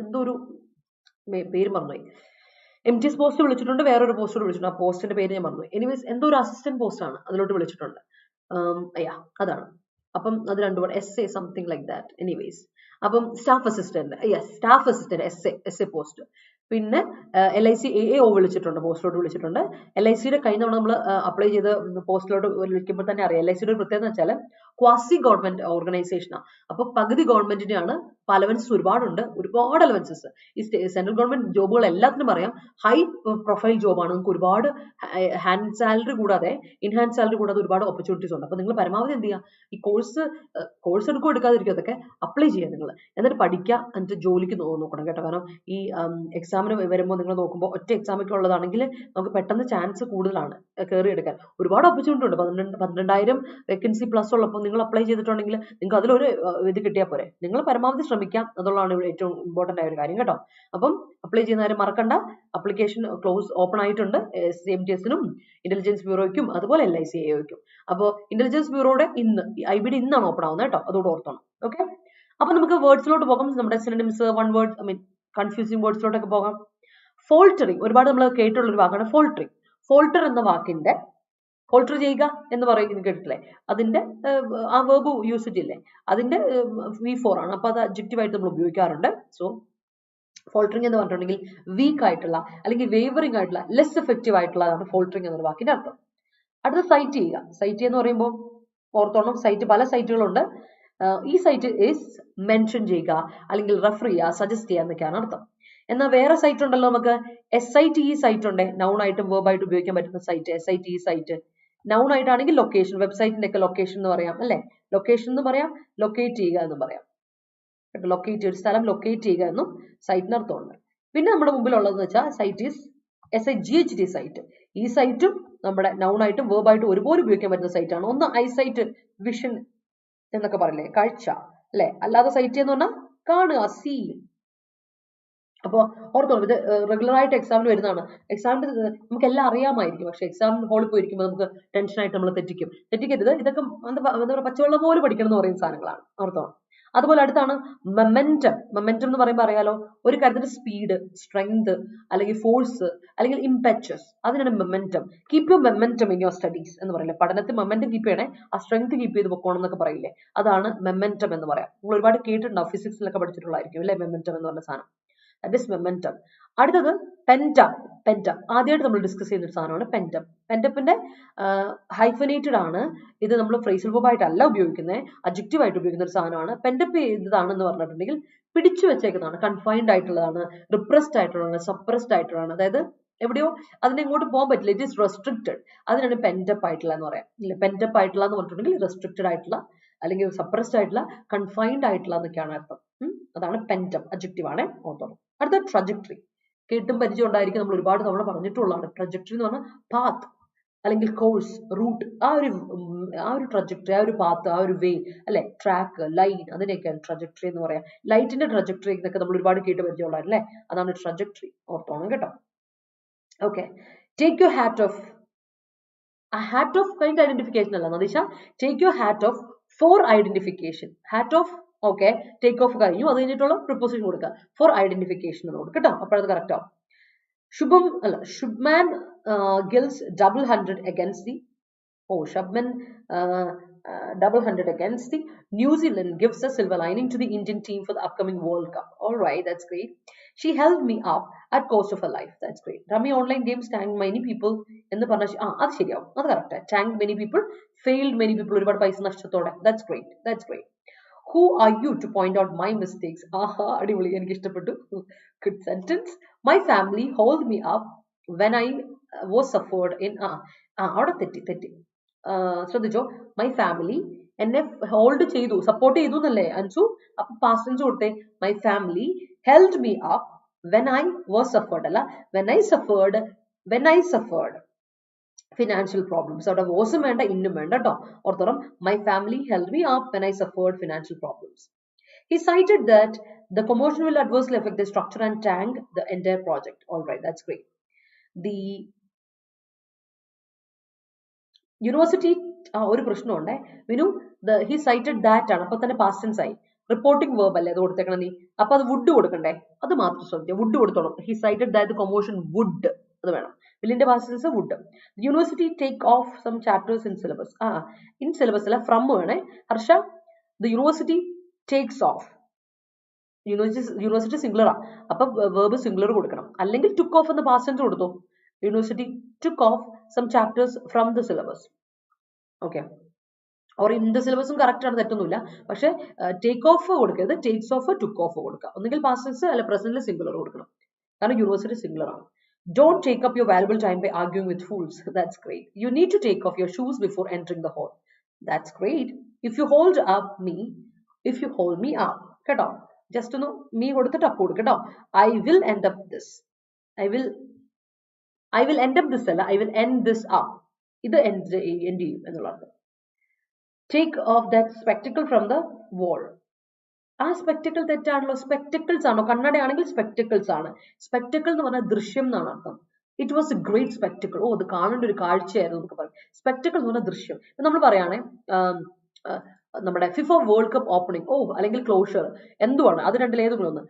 എന്തോ ഒരു പേര് മറന്നുപോയി. MTS പോസ്റ്റ് വിളിച്ചിട്ടുണ്ട്, വേറൊരു പോസ്റ്റോട് വിളിച്ചിട്ടുണ്ട്. ആ പോസ്റ്റിന്റെ പേര് ഞാൻ മറന്നുപോയി. എനിവേസ് എന്തോ ഒരു അസിസ്റ്റന്റ് പോസ്റ്റ് ആണ്, അതിലോട്ട് വിളിച്ചിട്ടുണ്ട്. അതാണ്. അപ്പം അത് രണ്ടു SA something like that. Anyways അപ്പം സ്റ്റാഫ് അസിസ്റ്റന്റ് SA പോസ്റ്റ്. പിന്നെ LIC AAO വിളിച്ചിട്ടുണ്ട്, പോസ്റ്റിലോട്ട് വിളിച്ചിട്ടുണ്ട്. LICയുടെ കഴിഞ്ഞ തവണ നമ്മൾ അപ്ലൈ ചെയ്ത് പോസ്റ്റിലോട്ട് വിളിക്കുമ്പോൾ തന്നെ അറിയാം. LICയുടെ ഒരു പ്രത്യേകത വെച്ചാൽ ക്വാസി ഗവൺമെന്റ് ഓർഗനൈസേഷൻ ആണ്. അപ്പൊ പകുതി ഗവൺമെന്റിന്റെയാണ്. അലവൻസസ് ഒരുപാടുണ്ട്, ഒരുപാട് അലവൻസസ്. ഈ സെൻട്രൽ ഗവൺമെന്റ് ജോബുകൾ എല്ലാത്തിനും പറയാം ഹൈ പ്രൊഫൈൽ ജോബാണ്. നിങ്ങൾക്ക് ഒരുപാട് ഹാൻഡ് സാലറി കൂടാതെ ഇൻഹാൻഡ് സാലറി കൂടാതെ ഒരുപാട് ഓപ്പർച്യൂണിറ്റീസ് ഉണ്ട്. അപ്പൊ നിങ്ങൾ പരമാവധി എന്ത് ചെയ്യുക, ഈ കോഴ്സ് എടുക്കാതിരിക്കും, അതൊക്കെ അപ്ലൈ ചെയ്യുക നിങ്ങൾ. എന്നിട്ട് പഠിക്കുക, എന്നിട്ട് ജോലിക്ക് നോക്കണം കേട്ടോ. കാരണം ഈ എക്സാമിന് വരുമ്പോൾ നിങ്ങൾ നോക്കുമ്പോൾ ഒറ്റ എക്സാമൊക്കെ ഉള്ളതാണെങ്കിൽ നമുക്ക് പെട്ടെന്ന് ചാൻസ് കൂടുതലാണ് കയറി എടുക്കാൻ. ഒരുപാട് ഓപ്പർച്യൂണിറ്റി ഉണ്ട്. 12,000 വേക്കൻസി പ്ലസ് ഉള്ളപ്പോൾ നിങ്ങൾ അപ്ലൈ ചെയ്തിട്ടുണ്ടെങ്കിൽ നിങ്ങൾക്ക് അതിലൊരു ഇത് കിട്ടിയാൽ പോരെ. നിങ്ങൾ പരമാവധി ശ്രമിക്കാം എന്നുള്ളതാണ് ഇവിടെ ഏറ്റവും ഇമ്പോർട്ടന്റ് ആയ ഒരു കാര്യം കേട്ടോ. അപ്പം അപ്ലൈ ചെയ്യുന്നവരും മറക്കണ്ട, അപ്ലിക്കേഷൻ ഓപ്പൺ ആയിട്ടുണ്ട് SMTSനും ഇന്റലിജൻസ് ബ്യൂറോയ്ക്കും അതുപോലെ LICAOയ്ക്കും. അപ്പോൾ ഇന്റലിജൻസ് ബ്യൂറോയുടെ ഇന്ന് IBD ഇന്നാണ് ഓപ്പൺ ആവുന്നത് കേട്ടോ, അതോട് ഓർത്തോണം. ഓക്കെ, അപ്പൊ നമുക്ക് വേർഡ്സിലോട്ട് പോകാം. നമ്മുടെ സിനോണിംസ്, വൺ വേർഡ്, കൺഫ്യൂസിംഗ് വേർഡ്സിലോട്ടൊക്കെ പോകാം. ഫോൾട്ടറിങ് ഒരുപാട് നമ്മൾ കേട്ടുള്ള ഒരു വാക്കാണ് ഫോൾട്ടറിങ്. ഫോൾട്ടർ എന്ന വാക്കിന്റെ ഫോൾട്ടർ ചെയ്യുക എന്ന് പറയുന്നത് കേട്ടില്ലേ, അതിന്റെ ആ വേർബ് യൂസേജ് ഇല്ലേ, അതിന്റെ V4 ആണ്. അപ്പൊ അത് അഡ്ജക്റ്റീവ് ആയിട്ട് നമ്മൾ ഉപയോഗിക്കാറുണ്ട്. സോ ഫോൾട്ടറിങ് എന്ന് പറഞ്ഞിട്ടുണ്ടെങ്കിൽ വീക്ക് ആയിട്ടുള്ള അല്ലെങ്കിൽ വേവറിംഗ് ആയിട്ടുള്ള ലെസ് എഫക്റ്റീവ് ആയിട്ടുള്ളതാണ് ഫോൾട്ടറിങ് എന്നൊരു വാക്കിന്റെ അർത്ഥം. അടുത്ത സൈറ്റ് ചെയ്യുക. സൈറ്റ് എന്ന് പറയുമ്പോൾ ഓർത്തോണം, സൈറ്റ് പല സൈറ്റുകളുണ്ട്. ഈ സൈറ്റ് ഈസ് മെൻഷൻ ചെയ്യുക അല്ലെങ്കിൽ റെഫർ ചെയ്യുക, സജസ്റ്റ് ചെയ്യുക എന്നൊക്കെയാണ് അർത്ഥം. എന്നാൽ വേറെ സൈറ്റ് ഉണ്ടല്ലോ നമുക്ക്, SITE സൈറ്റ് ഉണ്ട്. നൗൺ ആയിട്ടും വേർബ് ആയിട്ട് ഉപയോഗിക്കാൻ പറ്റുന്ന സൈറ്റ് SITE സൈറ്റ്. നൗൺ ആയിട്ടാണെങ്കിൽ ലൊക്കേഷൻ, വെബ്സൈറ്റിന്റെ ഒക്കെ ലൊക്കേഷൻ എന്ന് പറയാം അല്ലെ. ലൊക്കേഷൻ എന്ന് പറയാം, ലൊക്കേറ്റ് ചെയ്യുക എന്നും പറയാം. ലൊക്കേറ്റ്, ഒരു സ്ഥലം ലൊക്കേറ്റ് ചെയ്യുക എന്നും സൈറ്റിന് അർത്ഥമുണ്ട്. പിന്നെ നമ്മുടെ മുമ്പിലുള്ളതെന്ന് വെച്ചാൽ സൈറ്റ് ഈസ് SIGHT സൈറ്റ്. ഈ സൈറ്റും നമ്മുടെ നൗൺ ആയിട്ടും വേർബ് ആയിട്ടും ഒരുപോലെ ഉപയോഗിക്കാൻ പറ്റുന്ന സൈറ്റാണ്. ഒന്ന് ഐസൈറ്റ്, വിഷൻ എന്നൊക്കെ പറയില്ലേ, കാഴ്ച അല്ലെ. അല്ലാതെ സൈറ്റ് എന്ന് പറഞ്ഞാൽ കാണുക, സീ. അപ്പോൾ ഓർത്തോളൂ, ഇത് റെഗുലർ ആയിട്ട് എക്സാമിന് വരുന്നതാണ്. എക്സാമിന് നമുക്ക് എല്ലാം അറിയാമായിരിക്കും, പക്ഷെ എക്സാമിന് ഹോളിൽ പോയിരിക്കുമ്പോൾ നമുക്ക് ടെൻഷനായിട്ട് നമ്മൾ തെറ്റിക്കരുത്. ഇതൊക്കെ എന്താ പറയുക, പച്ചവെള്ളം പോലെ പഠിക്കണം എന്ന് പറയുന്ന സാധനങ്ങളാണ്, ഓർത്തോളം. അതുപോലെ അടുത്താണ് മൊമെന്റം. മൊമെന്റം എന്ന് പറയുമ്പോൾ അറിയാലോ, ഒരു കാര്യത്തിന്റെ സ്പീഡ്, സ്ട്രെങ്ത് അല്ലെങ്കിൽ ഫോഴ്സ് അല്ലെങ്കിൽ ഇംപെച്ചസ്, അതിനാണ് momentum. Keep your momentum in your studies എന്ന് പറയില്ലേ, പഠനത്തിൽ മൊമെന്റം കീപ്പ് ചെയ്യണേ, ആ സ്ട്രെങ്ത് കീപ്പ് ചെയ്ത് പൊക്കോണം എന്നൊക്കെ പറയില്ലേ, അതാണ് മൊമെന്റം എന്ന് പറയാം. നിങ്ങൾ ഒരുപാട് കേട്ടിട്ടുണ്ടാവും, ഫിസിക്സിലൊക്കെ പഠിച്ചിട്ടുള്ളതായിരിക്കും അല്ലെ, മൊമെന്റം എന്ന് പറഞ്ഞ സാധനം. That is momentum. അടുത്തത് പെന്റം. ആദ്യമായിട്ട് നമ്മൾ ഡിസ്കസ് ചെയ്യുന്ന ഒരു സാധനമാണ് പെന്റം. പെന്റപ്പിന്റെ ഹൈഫനേറ്റഡ് ആണ്. ഇത് നമ്മൾ ഫ്രേസൽ വേർബ് ആയിട്ടല്ല ഉപയോഗിക്കുന്നത്, അഡ്ജക്റ്റീവ് ആയിട്ട് ഉപയോഗിക്കുന്ന ഒരു സാധനമാണ്. പെന്റപ്പ് ചെയ്തതാണെന്ന് പറഞ്ഞിട്ടുണ്ടെങ്കിൽ പിടിച്ചു വെച്ചേക്കുന്നതാണ്, കൺഫൈൻഡ് ആയിട്ടുള്ളതാണ്, റിപ്രസ്ഡ് ആയിട്ടുള്ളതാണ്, സപ്രസ്ഡ് ആയിട്ടുള്ളതാണ്. അതായത് എവിടെയോ അതിനെ ഇങ്ങോട്ട് പോകാൻ പറ്റില്ല, ഇറ്റ് ഈസ് റെസ്ട്രിക്റ്റഡ്. അതിനാണ് പെന്റപ്പ് ആയിട്ടുള്ള എന്ന് പറയാം. ഇല്ല, പെന്റപ്പ് ആയിട്ടുള്ള എന്ന് പറഞ്ഞിട്ടുണ്ടെങ്കിൽ റെസ്ട്രിക്റ്റഡ് ആയിട്ടുള്ള അല്ലെങ്കിൽ സപ്രസ്ഡ് ആയിട്ടുള്ള, കൺഫൈൻഡ് ആയിട്ടുള്ള എന്നൊക്കെയാണ് അർത്ഥം. അതാണ് പെന്റം, അഡ്ജക്റ്റീവ് ആണ്, ഓർത്തോളം. അടുത്ത ട്രജക്ടറി. കേട്ടും പരിചയം ഉണ്ടായിരിക്കും, നമ്മൾ ഒരുപാട് തവണ പറഞ്ഞിട്ടുള്ളതാണ്. ട്രജക്ടറി എന്ന് പറഞ്ഞാൽ പാത്ത് അല്ലെങ്കിൽ കോഴ്സ്, റൂട്ട്, ആ ഒരു ട്രജക്ടറി, ആ ഒരു പാത്ത്, ആ ഒരു വേ അല്ലെ, ട്രാക്ക്, ലൈൻ, അതിനെയൊക്കെയാണ് ട്രജക്ടറി എന്ന് പറയാം. ലൈറ്റിന്റെ ട്രജക്ടറി എന്നൊക്കെ നമ്മൾ ഒരുപാട് കേട്ട് പരിചയമുള്ളതാണ് അല്ലെ, അതാണ് ട്രജക്ടറി, ഓർത്തോണം കേട്ടോ. Okay, take your hat off. Hat off കഴിഞ്ഞ ഐഡന്റിഫിക്കേഷൻ അല്ല Nadeesha, take your hat off for identification. Hat off okay, take off കഴിഞ്ഞു, അത് കഴിഞ്ഞിട്ടുള്ള പ്രിപ്പോസിഷൻ കൊടുക്കുക, ഫോർ ഐഡന്റിഫിക്കേഷൻ എന്ന് കൊടുക്കുക കേട്ടോ, അപ്പോഴത് കറക്റ്റ് ആവും. Shubman gills double hundred against the Shubman double hundred against the New Zealand gives a silver lining to the Indian team for the upcoming World Cup. All right, that's great. She held me up at cost of her life. That's great. Rummy online games tanked many people in the partnership. അത് ശരിയാവും, അത് correct. Tanked many people, failed many people, ഒരുപാട് പൈസ നഷ്ടത്തോടെ. That's great, that's great. Who are you to point out my mistakes? ആഹാ, അടിപൊളി, എനിക്ക് ഇഷ്ടപ്പെട്ടു. Good sentence. My family hold me up when I was suffered in അവിടെ തെറ്റി ശ്രദ്ധിച്ചോ. My family എന്നെ hold ചെയ്തു, സപ്പോർട്ട് ചെയ്തു എന്നല്ലേ അൻസു, അപ്പൊ പാസ്റ്റ് ടെൻസ് കൊടുത്തേ. My family held me up when I was suffered അല്ല, when I suffered financial problems. അവിടെ wasum വേണ്ട, ഇന്നും വേണ്ട കേട്ടോ, ഓർത്തോളം. My family held me up when I suffered financial problems. He cited that the commotion will adversely affect the structure and tank the entire project. All right, that's great. The university ഒരു പ്രശ്നമുണ്ടേ Vinu, he cited that ആണ്, അപ്പൊ തന്നെ past tense ആയി. Reporting verb അല്ലേ അത് കൊടുത്തേക്കണം നീ, അപ്പൊ അത് വുഡ് കൊടുക്കണ്ടേ, അത് മാത്രം ശ്രദ്ധിക്കുക, വുഡ് കൊടുത്തോണം. he cited that the commotion would, അത് വേണം. വില്ലിന്റെ past tense would. The university take off some chapters in syllabus. in syllabus അല്ല, from വേണേ Harsha. The university takes off. University singular ആണ്, അപ്പൊ വേർബ് സിംഗുലർ കൊടുക്കണം, അല്ലെങ്കിൽ took off എന്ന past tense കൊടുത്തു. University took off some chapters from the syllabus. Okay. or in the syllabus correct ആണ് തെറ്റൊന്നുമില്ല പക്ഷേ ടേക്ക് ഓഫ് കൊടുക്കരുത് ടേക്സ് ഓഫ് ടുക്ക് ഓഫ് കൊടുക്കുക ഒന്നുകിൽ പാസ്റ്റ് ടെൻസ് അല്ല പ്രസന്റിൽ സിംഗുലർ കൊടുക്കണം കാരണം യൂണിവേഴ്സിറ്റി സിംഗുലർ ആണ് don't take up your valuable time by arguing with fools. That's great. You need to take off your shoes before entering the hall. That's great. If you hold me up കേട്ടോ just ഒന്ന് me കൊടുത്തിട്ട് up കൊടുക്കുക കേട്ടോ I will end up this I will end up this അല്ല I will end this up ഇത് end ചെയ്യും എന്നുള്ളത് take off that spectacle from the wall ആ സ്പെക്ടക്കിൾ തെറ്റാണല്ലോ സ്പെക്ടക്കിൾസ് ആണോ കണ്ണടയാണെങ്കിൽ സ്പെക്ടക്കിൾസ് ആണ് സ്പെക്ടക്കിൾ എന്ന് പറഞ്ഞാൽ ദൃശ്യം എന്നാണ് അർത്ഥം it was A great spectacle അത് കാണേണ്ട ഒരു കാഴ്ചയായിരുന്നു നമുക്ക് പറയാം സ്പെക്ടക്കിൾ എന്ന് പറഞ്ഞാൽ ദൃശ്യം നമ്മൾ പറയുകയാണെ നമ്മുടെ ഫിഫ വേൾഡ് കപ്പ് ഓപ്പണിംഗ് അല്ലെങ്കിൽ ക്ലോഷർ എന്തുവാണ് അത് രണ്ടിൽ ഏതെങ്കിലും ഒന്ന്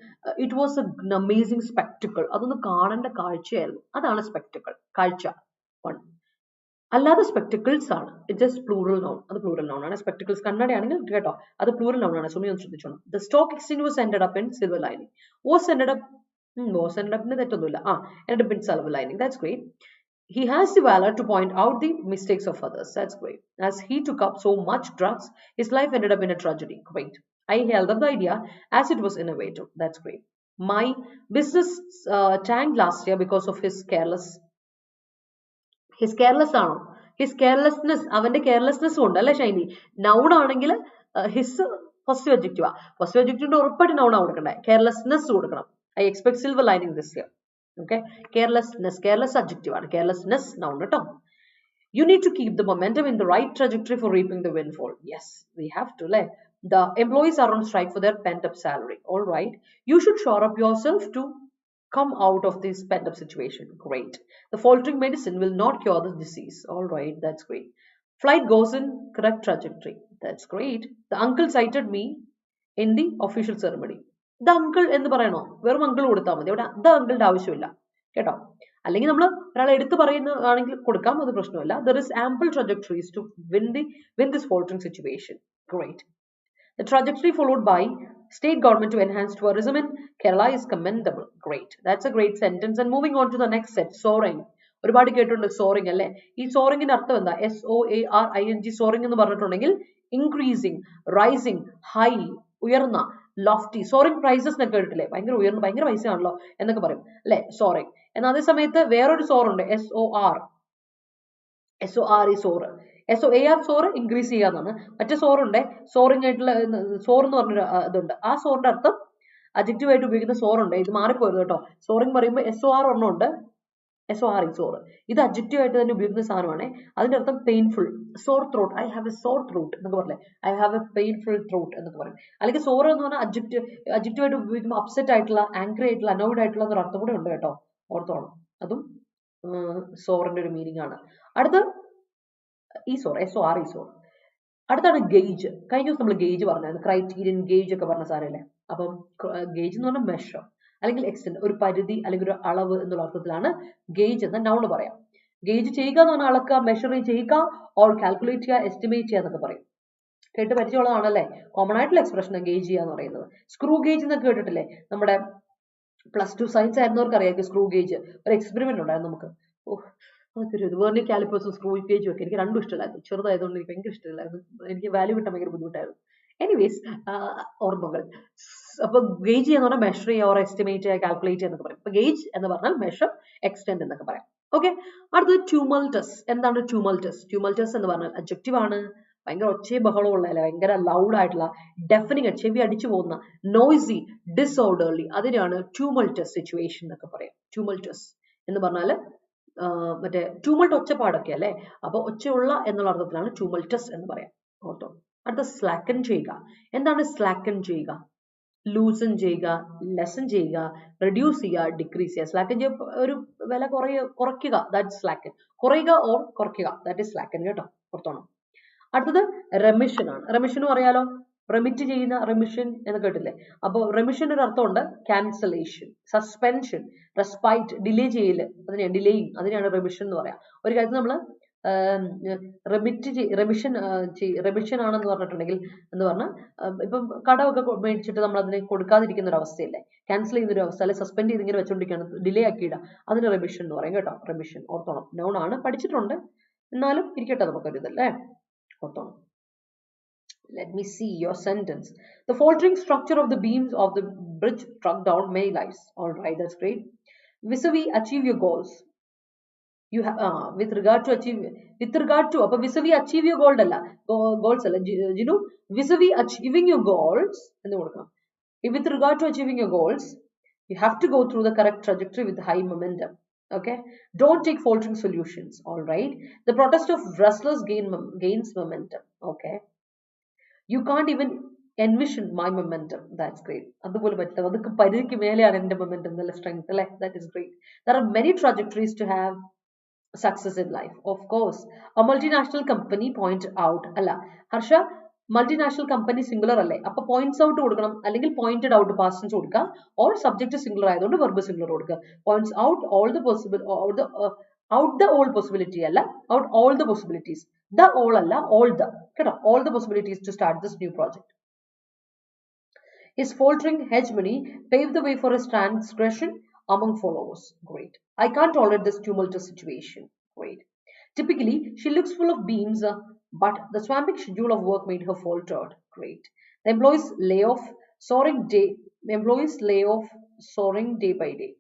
it was A amazing spectacle അതൊന്ന് കാണേണ്ട കാഴ്ചയായിരുന്നു അതാണ് സ്പെക്ടക്കിൾ കാഴ്ച വൺ അല്ലാതെ സ്പെക്ടക്കിൾസ് ആണ് ഇറ്റ് ജസ്റ്റ് പ്ലൂറൽ നൗൺ അത് പ്ലൂറൽ നൗൺ ആണ് സ്പെക്ടക്കിൾസ് കണ്ണടയാണെങ്കിൽ കേട്ടോ അത് പ്ലൂറൽ നൗൺ ആണ് സുമി ഒന്ന് ശ്രദ്ധിച്ചോണം the stock exchange was ended up in silver lining was ended അപ്പിന് തെറ്റൊന്നുമില്ല ended up in silver lining that's great he has the valor to point out the mistakes of others that's great as he took up so much drugs his life ended up in a tragedy great I held up the idea as it was innovative that's great my business tanked last year because of his careless ആണോ his carelessness അവന്റെ carelessness കൊണ്ട് അല്ലെ Shiny noun ആണെങ്കിൽ his positive അഡ്ജക്റ്റീവാ positive അഡ്ജക്റ്റീവിന്റെ ഉറപ്പായിട്ട് noun ആണ് കൊടുക്കണ്ടേ carelessness കൊടുക്കണം I expect silver lining this year okay careless adjective ആണ് കെയർലെസ്നെസ് നൗൺ കേട്ടോ you need to keep the momentum in the right trajectory for reaping the windfall yes we have to le the employees are on strike for their pent up salary all right you should shore up yourself to come out of this pent up situation great the faltering medicine will not cure the disease all right that's great flight goes in correct trajectory that's great the uncle cited me in the official ceremony the uncle ennu parayano verum uncle kodutha madi avada the uncle ന്റെ ആവശ്യമില്ല കേട്ടോ അല്ലെങ്കിൽ നമ്മൾ ഒരാളെ എടുത്ത് പറയുന്നതാണെങ്കിൽ കൊടുക്കാം അത് പ്രശ്നമില്ല there is ample trajectories to win this faltering situation great the trajectory followed by state government to enhance tourism in Kerala is commendable great that's a great sentence and moving on to the next set soaring ഒരുപാട് കേട്ടിട്ടുണ്ട് soaring അല്ലേ ഈ soaringന്റെ അർത്ഥം എന്താ SOARING soaring എന്ന് പറഞ്ഞിട്ടുണ്ടെങ്കിൽ increasing rising high ഉയർന്ന lofty soaring prices എന്നൊക്കെ കേട്ടിട്ടില്ലേ ഭയങ്കര ഉയർന്ന ഭയങ്കര പൈസയാണല്ലോ എന്നൊക്കെ പറയും അല്ലേ soaring എന്നാൽ അതേ സമയത്ത് വേറൊരു soar ഉണ്ട് SOR SOAR soar increase ചെയ്യാന്നാണ് മറ്റേ soar ഉണ്ട് soaring ആയിട്ടുള്ള soar എന്ന് പറഞ്ഞൊരു ഇതുണ്ട് ആ soarന്റെ അർത്ഥം adjective ആയിട്ട് ഉപയോഗിക്കുന്ന soar ഉണ്ട് ഇത് മാറിപ്പോയത് കേട്ടോ soaring പറയുമ്പോൾ SOR ഒരെണ്ണമുണ്ട് soar ഇത് adjective ആയിട്ട് തന്നെ ഉപയോഗിക്കുന്ന സാധനമാണ് അതിന്റെ അർത്ഥം painful sore throat I have a sore throat എന്നൊക്കെ പറയില്ലേ I have a painful throat എന്നൊക്കെ പറയും അല്ലെങ്കിൽ sore എന്ന് പറഞ്ഞാൽ adjective ആയിട്ട് ഉപയോഗിക്കുമ്പോൾ upset ആയിട്ടുള്ള angry ആയിട്ടുള്ള annoyed ആയിട്ടുള്ള എന്നൊരു അർത്ഥം കൂടെ ഉണ്ട് കേട്ടോ ഓർത്തോണം അതും സോറിന്റെ ഒരു മീനിങ് ആണ് അടുത്ത SOR അടുത്താണ് ഗേജ് കഴിഞ്ഞ ദിവസം നമ്മൾ ഗേജ് പറഞ്ഞായിരുന്നു ക്രൈറ്റീരിയൻ ഗേജ് ഒക്കെ പറഞ്ഞ സാരല്ലേ അപ്പം ഗേജ് എന്ന് പറഞ്ഞാൽ മെഷർ അല്ലെങ്കിൽ എക്സ്റ്റെന്റ് ഒരു പരിധി അല്ലെങ്കിൽ ഒരു അളവ് എന്നുള്ള അർത്ഥത്തിലാണ് ഗേജ് എന്ന നൗൺ പറയാം ഗേജ് ചെയ്യുക എന്ന് പറഞ്ഞാൽ അളക്കുക മെഷർ ചെയ്യുക ഓർ കാൽക്കുലേറ്റ് ചെയ്യുക എസ്റ്റിമേറ്റ് ചെയ്യുക എന്നൊക്കെ പറയും കേട്ട് പരിചയമുള്ളതാണല്ലേ കോമൺ ആയിട്ടുള്ള എക്സ്പ്രഷൻ ഗേജ് ചെയ്യുക എന്ന് പറയുന്നത് സ്ക്രൂ ഗേജ് എന്നൊക്കെ കേട്ടിട്ടില്ലേ നമ്മുടെ +2 സയൻസ് ആയിരുന്നവർക്ക് അറിയാം സ്ക്രൂ ഗേജ് ഒരു എക്സ്പെരിമെന്റ് ഉണ്ടായിരുന്നു നമുക്ക് വേർണിയർ കാലിപ്പേഴ്സും സ്ക്രൂ ഗേജും ഒക്കെ എനിക്ക് രണ്ടും ഇഷ്ടമില്ലായിരുന്നു ചെറുതായതുകൊണ്ട് എനിക്ക് ഭയങ്കര ഇഷ്ടമില്ലായിരുന്നു എനിക്ക് വാല്യൂ കിട്ടാൻ ഭയങ്കര ബുദ്ധിമുട്ടായിരുന്നു എനിവേസ് ഓർമ്മകൾ അപ്പൊ ഗേജ് ചെയ്യാന്ന് പറഞ്ഞാൽ മെഷർ ചെയ്യുക ഓർ എസ്റ്റിമേറ്റ് ചെയ്യുക കാൽക്കുലേറ്റ് ചെയ്യുക എന്നൊക്കെ പറയും അപ്പൊ ഗേജ് എന്ന് പറഞ്ഞാൽ മെഷർ എക്സ്റ്റെൻഡ് എന്നൊക്കെ പറയാം ഓക്കെ അടുത്തത് ട്യൂമൾട്ടസ് എന്താണ് ട്യൂമൾട്ടസ് എന്ന് പറഞ്ഞാൽ അഡ്ജക്റ്റീവ് ആണ് ഭയങ്കര ഒച്ചയും ബഹളവും ഉള്ള ഭയങ്കര ലൗഡ് ആയിട്ടുള്ള ഡെഫനിങ് ചെവി അടിച്ചു പോകുന്ന നോയ്സി ഡിസോർഡർലി അതിനാണ് ട്യൂമൾട്ടസ് സിറ്റുവേഷൻ എന്നൊക്കെ പറയാം ട്യൂമൾട്ടസ് എന്ന് പറഞ്ഞാൽ മറ്റേ ട്യൂമൾട്ട് ഒച്ചപ്പാടൊക്കെ അല്ലേ അപ്പൊ ഒച്ചയുള്ള എന്നുള്ള അർത്ഥത്തിലാണ് ട്യൂമൾട്ടസ് എന്ന് പറയാം ഓർത്തോ അടുത്ത സ്ലാക്കൻ ചെയ്യുക എന്താണ് സ്ലാക്കൻ ചെയ്യുക ലൂസൺ ചെയ്യുക ലെസൺ ചെയ്യുക റെഡ്യൂസ് ചെയ്യുക ഡിക്രീസ് ചെയ്യുക സ്ലാക്കൻ ചെയ്യുക ഒരു വില കുറയ്ക്കുക ദാറ്റ് സ്ലാക്കൻ കുറയുക ഓർ കുറയ്ക്കുക ദാറ്റ് ഇസ് സ്ലാക്കൻ കേട്ടോ ഓർത്തോണം അടുത്തത് റെമിഷൻ ആണ് റെമിഷനും അറിയാലോ റെമിറ്റ് ചെയ്യുന്ന റെമിഷൻ എന്ന് കേട്ടില്ലേ അപ്പോൾ റെമിഷൻ ഒരു അർത്ഥമുണ്ട് ക്യാൻസലേഷൻ സസ്പെൻഷൻ റെസ്പൈറ്റ് ഡിലേ ചെയ്യല് അതിനെയാണ് ഡിലേയിങ് അതിനെയാണ് റെമിഷൻ എന്ന് പറയാം ഒരു കാര്യത്തിൽ നമ്മൾ റെമിഷൻ ആണെന്ന് പറഞ്ഞിട്ടുണ്ടെങ്കിൽ എന്ന് പറഞ്ഞാൽ ഇപ്പം കടമൊക്കെ മേടിച്ചിട്ട് നമ്മൾ അതിനെ കൊടുക്കാതിരിക്കുന്ന ഒരു അവസ്ഥയല്ലേ ക്യാൻസൽ ചെയ്യുന്ന ഒരു അവസ്ഥ അല്ലെ സസ്പെൻഡ് ചെയ്ത് ഇങ്ങനെ വെച്ചോണ്ടിരിക്കുകയാണ് ഡിലേ ആക്കിയിടുക അതിന് റെമിഷൻ എന്ന് പറയും കേട്ടോ റെമിഷൻ ഓർത്തോണം നൗൺ ആണ് പഠിച്ചിട്ടുണ്ട് എന്നാലും ഇരിക്കട്ടെ നമുക്കൊരു ഇതല്ലേ ഓർത്തോണം Let me see your sentence. The faltering structure of the beams of the bridge struck down many lives. All right, that's great. Vis-a-vis achieve your goals. You have with regard to achieve appa vis-a-vis achieve your goals alla you know vis-a-vis achieving your goals ennu kodukkanam. With regard to achieving your goals, you have to go through the correct trajectory with high momentum. Okay, don't take faltering solutions. All right, the protest of wrestlers gains momentum. Okay, you can't even envision my momentum. That's great. അതുപോലെ പറ്റില്ല, അതൊക്കെ പരിധിക്ക് മേലെയാണ് എൻ്റെ momentum നല്ല strength അല്ലേ. That is great. There are many trajectories to have success in life. Of course, a multinational company point out അല്ല Harsh, multinational company singular അല്ലേ, അപ്പൊ points out കൊടുക്കണം, അല്ലെങ്കിൽ pointed out past tense കൊടുക്കുക, or subject singular ആയതുകൊണ്ട് verb singular കൊടുക്കുക. Points out all the possible or the out the all possibility അല്ല, out all the possibilities. The all അല്ല, all the കേട്ടോ, all the possibilities to start this new project. His faltering hegemony paved the way for his transgression among followers. Great. I can't tolerate this tumultuous situation. Great. Typically, she looks full of beams, but the swamping schedule of work made her faltered. Great. The employees lay off soaring day by day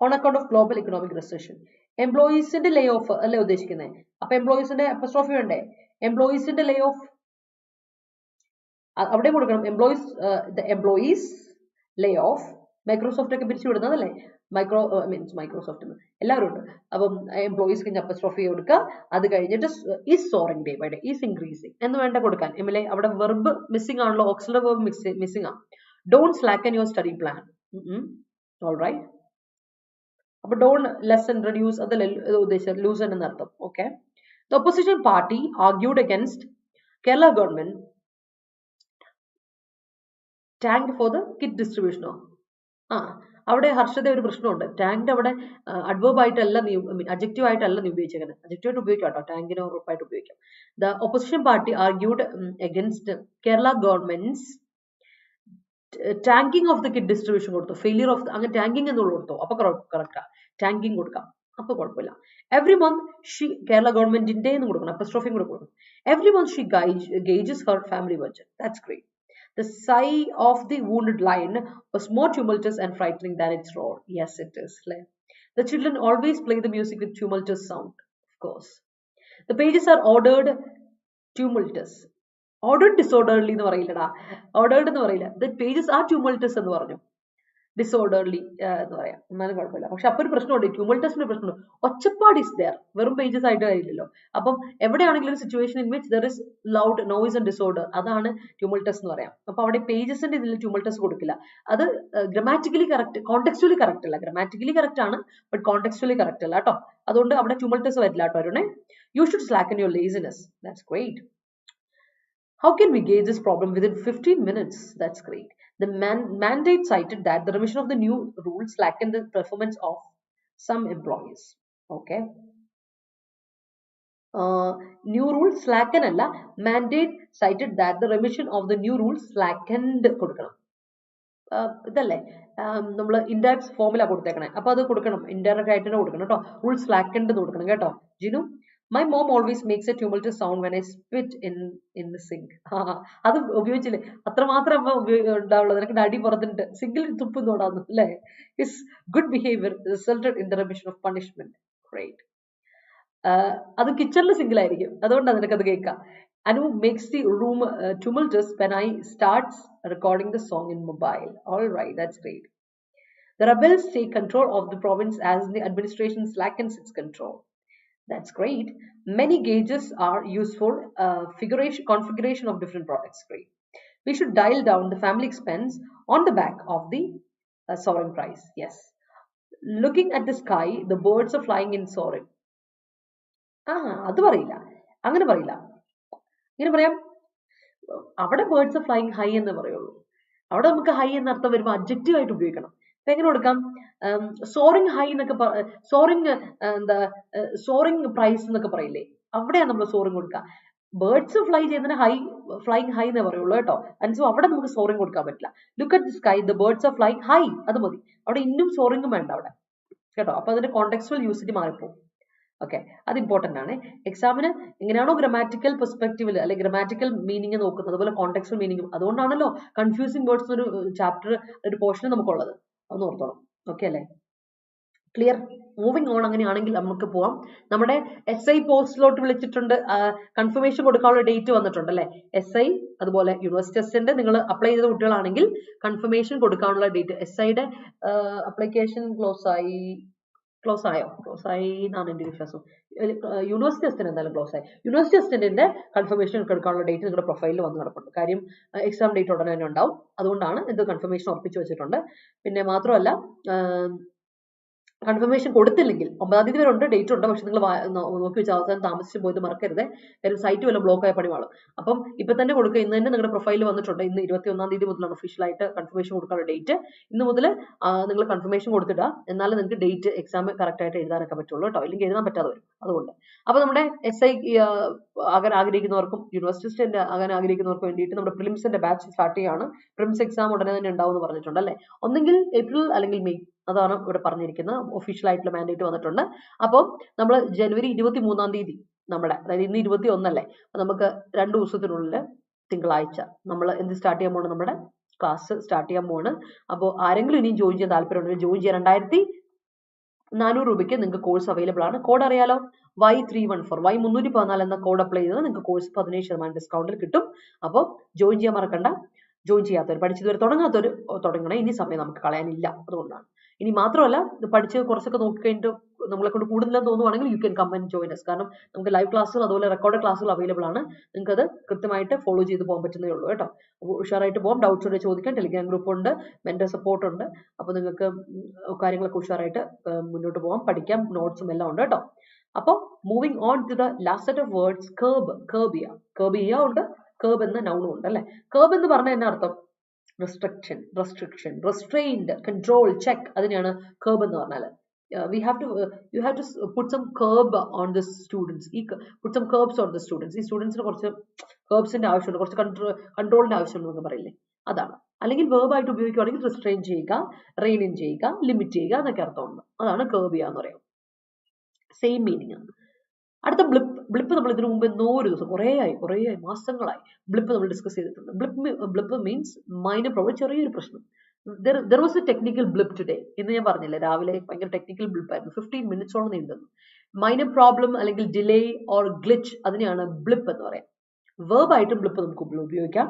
on account of global economic recession. Employees in the layoff അല്ലേ ഉദ്ദേശിക്കുന്നത്? അപ്പൊ എംപ്ലോയീസിന്റെ apostrophe വേണ്ടേ? എംപ്ലോയീസിന്റെ ലേ of അവിടെ കൊടുക്കണം. Employees Leh of, Microsoft ഒക്കെ പിരിച്ചു വിടുന്നതല്ലേ, Microsoft എല്ലാവരും ഉണ്ട്. അപ്പം എംപ്ലോയീസ് കഴിഞ്ഞ അപ്പോസ്ട്രോഫി കൊടുക്കുക. അത് കഴിഞ്ഞിട്ട് is soaring day by day, is increasing എന്ന് വേണ്ട കൊടുക്കാൻ. എംഎൽഎ അവിടെ വെർബ് മിസ്സിംഗ് ആണല്ലോ, ഓക്സിലറി വെർബ് മിസ്സിംഗ് ആണ്. Don't slacken your study plan. All right. അപ്പൊ ഡോണ്ട് ലെസൺ റെഡ്യൂസ് അതല്ല ഉദ്ദേശിച്ചത്, ലൂസൺ എന്നർത്ഥം. Okay. The opposition party argued against Kerala government tanked for the kit ഡിസ്ട്രിബ്യൂഷനോ. അവിടെ ഹർഷത ഒരു പ്രശ്നമുണ്ട്. ടാങ്ക്ഡ് അവിടെ അഡ്വേർബ് ആയിട്ടല്ല അഡ്ജക്റ്റീവ് ആയിട്ടല്ല നീ ഉപയോഗിച്ചേക്കുന്നത്. അഡ്ജക്റ്റീവ് ആയിട്ട് ഉപയോഗിക്കാം കേട്ടോ, ടാങ്കിന് ഉറപ്പായിട്ട് ഉപയോഗിക്കാം. The opposition party argued against Kerala government's tanking of the kit distribution കൊടുത്തു, ഫെയിലിയർ ഓഫ് അങ്ങനെ ടാങ്കിങ് എന്നുള്ള കൊടുത്തു. അപ്പൊ കറക്റ്റാ, ടാങ്കിങ് കൊടുക്കാം, അപ്പൊ കുഴപ്പമില്ല. എവറി മന്ത് ഷീ കേരള ഗവൺമെന്റിന്റെ എന്ന് കൊടുക്കണം, അപ്പോസ്ട്രോഫിയും കൂടെ കൊടുക്കണം. Every month she gauges her family budget. That's great. The sigh of the wounded lion was more tumultuous and frightening than its roar. Yes, it is. The children always play the music with tumultuous sound, of course. The pages are ordered tumultuous. Ordered disorderly എന്ന് പറയില്ലടാ, ordered എന്ന് പറയില്ല. The pages are tumultuous എന്ന് പറഞ്ഞു, disorderly എന്ന് പറയാം, എന്നാലും കുഴപ്പമില്ല. പക്ഷെ അപ്പൊ ഒരു പ്രശ്നമുണ്ട്, ട്യൂമൾട്ടസിന് പ്രശ്നമുണ്ട്. ഒച്ചപ്പാട് ഇസ് ദെയർ, വെറും പേജസ് ആയിട്ട് കാര്യമില്ലല്ലോ. അപ്പം എവിടെയാണെങ്കിലും ഒരു situation in which there is loud noise and disorder, അതാണ് ട്യൂമൾട്ടസ് എന്ന് പറയാം. അപ്പൊ അവിടെ പേജസിന്റെ ഇതിൽ ട്യൂമൾട്ടസ് കൊടുക്കില്ല. അത് ഗ്രാമാറ്റിക്കലി കറക്റ്റ്, കോണ്ടെക്സ്റ്റുവലി കറക്റ്റ് അല്ല. ഗ്രാമാറ്റിക്കലി കറക്റ്റ് ആണ്, ബട്ട് കോണ്ടെക്സ്റ്റുവലി കറക്റ്റ് അല്ല കേട്ടോ. അതുകൊണ്ട് അവിടെ ട്യൂമൾട്ടസ് വരില്ല കേട്ടോ അരുണേ. You should slacken your laziness. That's great. How can we gauge this problem within 15 minutes? That's great. The mandate cited that the revision of the new rules slackened the performance of some employees. Okay. New rules slacken alla, mandate cited that the revision of the new rules slackened കൊടുക്കണം. ഇതല്ലേ നമ്മൾ indirect ഫോമിലാ കൊടുത്തേക്കണേ, അപ്പൊ അത് കൊടുക്കണം, indirect ആയിട്ട് തന്നെ കൊടുക്കണം കേട്ടോ. റൂൾ സ്ലാക്കൻഡ് കൊടുക്കണം കേട്ടോ Jinu. My mom always makes a tumultuous sound when I spit in the sink. അത് ഉപയോഗിച്ചില്ലേ, അത്രമാത്രം ഉണ്ടാവുള്ളൂ. നിനക്ക് അടി പുറത്തുണ്ട്, സിങ്കിൽ തുപ്പുന്നോടാന്ന് അല്ലേ. His good behavior resulted in the remission of punishment. Great. അത് കിച്ചണിലെ സിങ്കിലായിരിക്കും, അതുകൊണ്ടാണ് നിനക്കത് കേൾക്കാം. Anu makes the room tumultuous when I starts recording the song in mobile. All right, that's great. The rebels take control of the province as the administration slackens its control. That's great. Many gauges are used for configuration of different products. Great. We should dial down the family expense on the back of the soaring price. Yes. Looking at the sky, the birds are flying in soaring. അത് പറയില്ല, അങ്ങനെ പറയില്ല. ഇങ്ങനെ പറയാം, അവിടെ birds of flying high എന്ന് പറയുള്ളൂ. അവിടെ നമുക്ക് ഹൈ എന്ന അർത്ഥം വരുമ്പോൾ അഡ്ജക്റ്റീവ് ആയിട്ട് ഉപയോഗിക്കണം. അപ്പൊ എങ്ങനെ കൊടുക്കാം? സോറിങ് ഹൈ എന്നൊക്കെ സോറിങ് പ്രൈസ് എന്നൊക്കെ പറയില്ലേ, അവിടെയാണ് നമ്മൾ സോറിങ് കൊടുക്കുക. ബേർഡ്സ് ഫ്ലൈ ചെയ്യുന്നതിന് ഫ്ലൈയിങ് ഹൈ എന്നേ പറയുള്ളൂ കേട്ടോ. ആൻഡ് സോ അവിടെ നമുക്ക് സോറിങ് കൊടുക്കാൻ പറ്റില്ല. Look at the sky, the birds are flying high, അത് മതി. അവിടെ ഇന്നും സോറിങ്ങും വേണ്ട അവിടെ കേട്ടോ. അപ്പൊ അതിന്റെ കോണ്ടെക്സ്റ്റുവൽ യൂസേജ് മാറിപ്പോകും. ഓക്കെ, അത് ഇമ്പോർട്ടൻ്റ് ആണ്. എക്സാമിന് എങ്ങനെയാണോ ഗ്രാമാറ്റിക്കൽ പെർസ്പെക്റ്റീവിൽ അല്ലെങ്കിൽ ഗ്രാമാറ്റിക്കൽ മീനിങ് നോക്കുന്നത്, അതുപോലെ കോണ്ടെക്സ്റ്റുവൽ മീനിങ്ങും. അതുകൊണ്ടാണല്ലോ കൺഫ്യൂസിംഗ് വേർഡ്സ് ഒരു ചാപ്റ്റർ ഒരു പോർഷൻ നമുക്കുള്ളത്. അതൊന്ന് ഓർത്തോണം. ഓക്കെ അല്ലേ? ക്ലിയർ? Moving on. അങ്ങനെയാണെങ്കിൽ നമുക്ക് പോവാം. നമ്മുടെ SI പോസ്റ്റിലോട്ട് വിളിച്ചിട്ടുണ്ട്, കൺഫർമേഷൻ കൊടുക്കാനുള്ള ഡേറ്റ് വന്നിട്ടുണ്ട് അല്ലേ? SI അതുപോലെ യൂണിവേഴ്സിറ്റി അസിസ്റ്റന്റ് നിങ്ങൾ അപ്ലൈ ചെയ്ത കുട്ടികളാണെങ്കിൽ കൺഫർമേഷൻ കൊടുക്കാനുള്ള ഡേറ്റ്. SIയുടെ അപ്ലിക്കേഷൻ ക്ലോസ് ആയോ? ക്ലോസ് ആയി എന്നാണ് എൻ്റെ വിശ്വാസം. യൂണിവേഴ്സിറ്റി അസിസ്റ്റന്റ് എന്തായാലും ക്ലോസ് ആയി. യൂണിവേഴ്സിറ്റി അസിസ്റ്റന്റിന്റെ കൺഫർമേഷൻ കൊടുക്കാനുള്ള ഡേറ്റ് നിങ്ങളുടെ പ്രൊഫൈലിൽ വന്ന് കിടപ്പുണ്ട്. കാര്യം എക്സാം ഡേറ്റ് ഉടനെ തന്നെ ഉണ്ടാവും. അതുകൊണ്ടാണ് ഇത് കൺഫർമേഷൻ ഉറപ്പിച്ചു വെച്ചിട്ടുണ്ട്. പിന്നെ മാത്രമല്ല, കൺഫർമേഷൻ കൊടുത്തില്ലെങ്കിൽ 9-ാം തീയതി വരെ ഉണ്ട്, ഡേറ്റ് ഉണ്ട്. പക്ഷെ നിങ്ങൾ നോക്കി വെച്ചാൽ അവസാനം താമസിച്ച് പോയത് മറക്കരുത്. കാര്യം സൈറ്റ് വല്ല ബ്ലോക്ക് ആയ പണി വാളും. അപ്പം ഇപ്പൊ തന്നെ കൊടുക്കുക. ഇന്ന് തന്നെ നിങ്ങളുടെ പ്രൊഫൈലിൽ വന്നിട്ടുണ്ട്. ഇന്ന് 21-ാം തീയതി മുതലാണ് ഒഫീഷ്യലായിട്ട് കൺഫർമേഷൻ കൊടുക്കാനുള്ള ഡേറ്റ്. ഇന്ന് മുതൽ നിങ്ങൾ കൺഫർമേഷൻ കൊടുത്തിടുക. എന്നാലും നിങ്ങൾക്ക് ഡേറ്റ് എക്സാം കറക്റ്റ് ആയിട്ട് എഴുതാനൊക്കെ പറ്റുള്ളൂ കേട്ടോ. ഇല്ലെങ്കിൽ എഴുതാൻ പറ്റാതെ വരും. അതുകൊണ്ട് അപ്പൊ നമ്മുടെ SI ആകാൻ ആഗ്രഹിക്കുന്നവർക്കും യൂണിവേഴ്സിറ്റി അസിസ്റ്റന്റ് ആകാൻ ആഗ്രഹിക്കുന്നവർക്കും വേണ്ടിയിട്ട് നമ്മുടെ പ്രിലിംസിന്റെ ബാച്ച് സ്റ്റാർട്ട് ചെയ്യാണ്. പ്രിലിംസ് എക്സാം ഉടനെ തന്നെ ഉണ്ടാവും എന്ന് പറഞ്ഞിട്ടുണ്ട് അല്ലേ? ഒന്നെങ്കിൽ ഏപ്രിൽ അല്ലെങ്കിൽ മെയ്, അതാണ് ഇവിടെ പറഞ്ഞിരിക്കുന്നത്. ഒഫീഷ്യൽ ആയിട്ടുള്ള മാൻഡേറ്റ് വന്നിട്ടുണ്ട്. അപ്പോൾ നമ്മൾ ജനുവരി 23-ാം തീയതി നമ്മുടെ, അതായത് ഇന്ന് 21 അല്ലേ, നമുക്ക് 2 ദിവസത്തിനുള്ളിൽ തിങ്കളാഴ്ച നമ്മൾ എന്ത് സ്റ്റാർട്ട് ചെയ്യാൻ പോകണം? നമ്മുടെ ക്ലാസ് സ്റ്റാർട്ട് ചെയ്യാൻ പോവാണ്. അപ്പോൾ ആരെങ്കിലും ഇനിയും ജോയിൻ ചെയ്യാൻ താല്പര്യമുണ്ടെങ്കിൽ ജോയിൻ ചെയ്യാൻ 2400 രൂപയ്ക്ക് നിങ്ങൾക്ക് കോഴ്സ് അവൈലബിൾ ആണ്. കോഡ് അറിയാലോ, Y314 Y314 എന്ന കോഡ് അപ്ലൈ ചെയ്താൽ നിങ്ങൾക്ക് കോഴ്സ് 17% ഡിസ്കൗണ്ടിൽ കിട്ടും. അപ്പോൾ ജോയിൻ ചെയ്യാൻ മറക്കണ്ട. ജോയിൻ ചെയ്യാത്തവർ, പഠിച്ചതുവരെ തുടങ്ങാത്തവർ തുടങ്ങണേ. ഇനി സമയം നമുക്ക് കളയാനില്ല. അതുകൊണ്ടാണ്. ഇനി മാത്രമല്ല, പഠിച്ച് കുറച്ചൊക്കെ നോക്കി കഴിഞ്ഞിട്ട് നമ്മളെ കൊണ്ട് കൂടുതലെന്ന് തോന്നുവാണെങ്കിൽ you can come and join us. കാരണം നമുക്ക് ലൈവ് ക്ലാസ്സുകൾ അതുപോലെ റെക്കോർഡ് ക്ലാസ്സുകൾ അവൈലബിൾ ആണ്. നിങ്ങൾക്ക് അത് കൃത്യമായിട്ട് ഫോളോ ചെയ്ത് പോകാൻ പറ്റുന്നേ ഉള്ളൂ കേട്ടോ. ഉഷാറായിട്ട് പോകാം. ഡൗട്ട്സ് ഉണ്ടെങ്കിൽ ചോദിക്കാം. ടെലിഗ്രാം ഗ്രൂപ്പ് ഉണ്ട്, മെന്റർ സപ്പോർട്ട് ഉണ്ട്. അപ്പോൾ നിങ്ങൾക്ക് കാര്യങ്ങളൊക്കെ ഉഷാറായിട്ട് മുന്നോട്ട് പോകാം. പഠിക്കാം. നോട്ട്സും എല്ലാം ഉണ്ട് കേട്ടോ. അപ്പോൾ moving on to the last set of words. Curb ചെയ്യുക ഉണ്ട്, കർബ് എന്ന നൗണും ഉണ്ട് അല്ലേ? കർബ് എന്ന് പറഞ്ഞാൽ എന്നാ അർത്ഥം? restriction, restrained, control, check. അതിനെയാണ് curb എന്ന് പറഞ്ഞാൽ. You have to put some curb on the students. Put some curbs on the students. ഈ സ്റ്റുഡൻസിന് കുറച്ച് curbsന്റെ ആവശ്യമുണ്ട്, കുറച്ച് കൺട്രോളിന്റെ ആവശ്യമുണ്ടെന്ന് പറയില്ലേ, അതാണ്. അല്ലെങ്കിൽ verb ആയിട്ട് ഉപയോഗിക്കുകയാണെങ്കിൽ restrain ചെയ്യുക, rein in ചെയ്യുക, limit ചെയ്യുക എന്നൊക്കെ അർത്ഥമുണ്ട്. അതാണ് curb ചെയ്യുക എന്ന് പറയാം. സെയിം മീനിങ് ആണ്. അടുത്ത ബ്ലിപ്പ് നമ്മൾ ഇതിനു മുമ്പ് ഒരു ദിവസം കുറേ മാസങ്ങളായി ബ്ലിപ്പ് നമ്മൾ ഡിസ്കസ് ചെയ്തിട്ടുണ്ട്. ബ്ലിപ്പ് മീൻസ് മൈനർ പ്രോബ്ലം, ചെറിയൊരു പ്രശ്നം. there was a technical blip today. ഇന്ന് ഞാൻ പറഞ്ഞില്ലേ, രാവിലെ ഭയങ്കര ടെക്നിക്കൽ ബ്ലിപ്പ് ആയിരുന്നു. 15 മിനിറ്റ്സോളം നീണ്ടുന്നു. മൈനർ പ്രോബ്ലം അല്ലെങ്കിൽ ഡിലേ ഓർ ഗ്ലിച്ച്, അതിനെയാണ് ബ്ലിപ്പ് എന്ന് പറയാം. വേർബ് ആയിട്ട് ബ്ലിപ്പ് നമുക്ക് ഉപയോഗിക്കാം.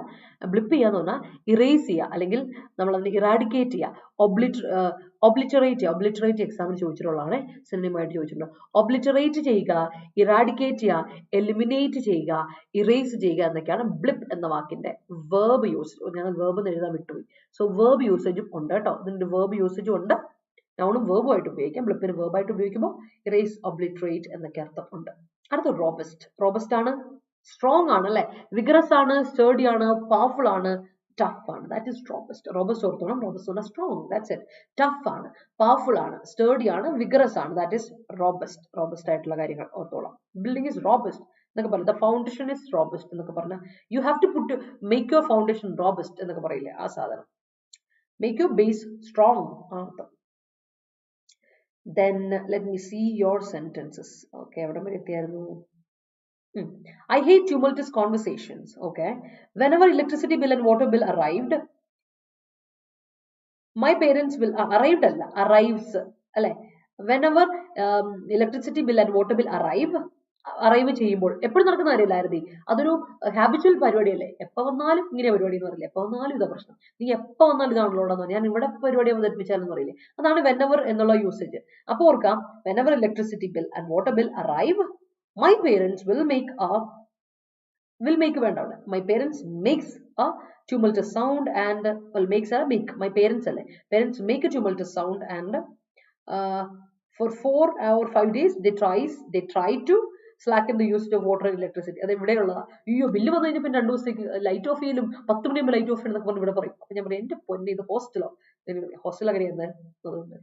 ബ്ലിപ്പ് ചെയ്യാന്ന് പറഞ്ഞാൽ ഇറേസ് ചെയ്യുക, അല്ലെങ്കിൽ നമ്മൾ അതിനെ ഇറാഡിക്കേറ്റ് ചെയ്യുക. ഒബ്ലിറ്ററേറ്റ് എക്സാമിന് ചോദിച്ചിട്ടുള്ളതാണ്, സിനോണിമായിട്ട് ചോദിച്ചിട്ടുണ്ട്. ഒബ്ലിറ്ററേറ്റ് ചെയ്യുക, ഇറാഡിക്കേറ്റ് ചെയ്യുക, എലിമിനേറ്റ് ചെയ്യുക, ഇറേസ് ചെയ്യുക എന്നൊക്കെയാണ് ബ്ലിപ്പ് എന്ന വാക്കിന്റെ വേർബ് യൂസേജ്. ഞാൻ വേർബ് എന്ന് എഴുതാൻ വിട്ടുപോയി. സോ വേർബ് യൂസേജും ഉണ്ട് കേട്ടോ. ഇതിന്റെ വേർബ് യൂസേജും ഉണ്ട്. നൗണും വേർബുമായിട്ട് ഉപയോഗിക്കാം. ബ്ലിപ്പിന് വേർബായിട്ട് ഉപയോഗിക്കുമ്പോൾ ഇറേസ്, ഒബ്ലിറ്ററേറ്റ് എന്നൊക്കെ അർത്ഥം ഉണ്ട്. അടുത്ത റോബസ്റ്റ് ആണ്, സ്ട്രോങ് ആണ് അല്ലെ, വിഗറസ് ആണ്, സ്റ്റേർഡി ആണ്, പവർഫുൾ ആണ്, ടഫ് ആണ്. ദാറ്റ് ഈസ് റോബസ്റ്റ് ഓർത്തോണം. Robust strong, that's it. Tough ആണ്, പവർഫുൾ ആണ്, സ്റ്റേർഡി ആണ്, വിഗറസ് ആണ്. ദാറ്റ് ഈസ് റോബസ്റ്റ് ആയിട്ടുള്ള കാര്യങ്ങൾ ഓർത്തോളാം. ബിൽഡിംഗ് ഈസ് റോബസ്റ്റ് എന്നൊക്കെ പറയും. ദ ഫൗണ്ടേഷൻ ഈസ് റോബസ്റ്റ് എന്നൊക്കെ പറഞ്ഞാൽ you have to make your foundation robust എന്നൊക്കെ പറയില്ലേ, ആ സാധനം. മേക്ക് യുവർ ബേസ് സ്ട്രോങ് ആണ്. Then let me see your sentences. Okay, എവിടെ വരെ എത്തിയായിരുന്നു? I hate tumultuous conversations. Okay, whenever electricity bill and water bill arrived, my parents will arrives അല്ലെ. whenever electricity bill and water bill arrive ചെയ്യുമ്പോൾ എപ്പോഴും നടക്കുന്ന കാര്യമില്ലായിരുന്നു. അതൊരു habitual പരിപാടിയല്ലേ. എപ്പോൾ വന്നാലും ഇങ്ങനെ പരിപാടി എന്ന് പറയില്ല. എപ്പോൾ വന്നാലും ഇതാ പ്രശ്നം, നീ എപ്പോൾ വന്നാലും ഇതാണല്ലോ എന്ന് പറഞ്ഞാൽ ഞാൻ ഇവിടെ പരിപാടി അവതരിപ്പിച്ചാലെന്ന് പറയില്ലേ, അതാണ് വെനെവർ എന്നുള്ള യൂസേജ്. അപ്പോൾ ഓർക്കാം, whenever electricity bill and water bill arrive, my parents my parents makes a tumultuous sound and my parents make a tumultuous sound and for 4 or 5 days they try to slacken the usage of water and electricity. അത് ഇവിടെയുള്ളതാ. അയ്യോ bill വന്നു കഴിഞ്ഞാൽ പിന്നെ 2 ദിവസത്തേക്ക് light of ചെയ്യലും 10 മണിയാകുമ്പോൾ light of ചെയ്യണമെന്നൊക്കെ പറഞ്ഞ് ഇവിടെ പറയും. അപ്പൊ ഞാൻ പറയും, എന്റെ പൊന്നെ, ഇത് ഹോസ്റ്റലോ അങ്ങനെയായിരുന്നു.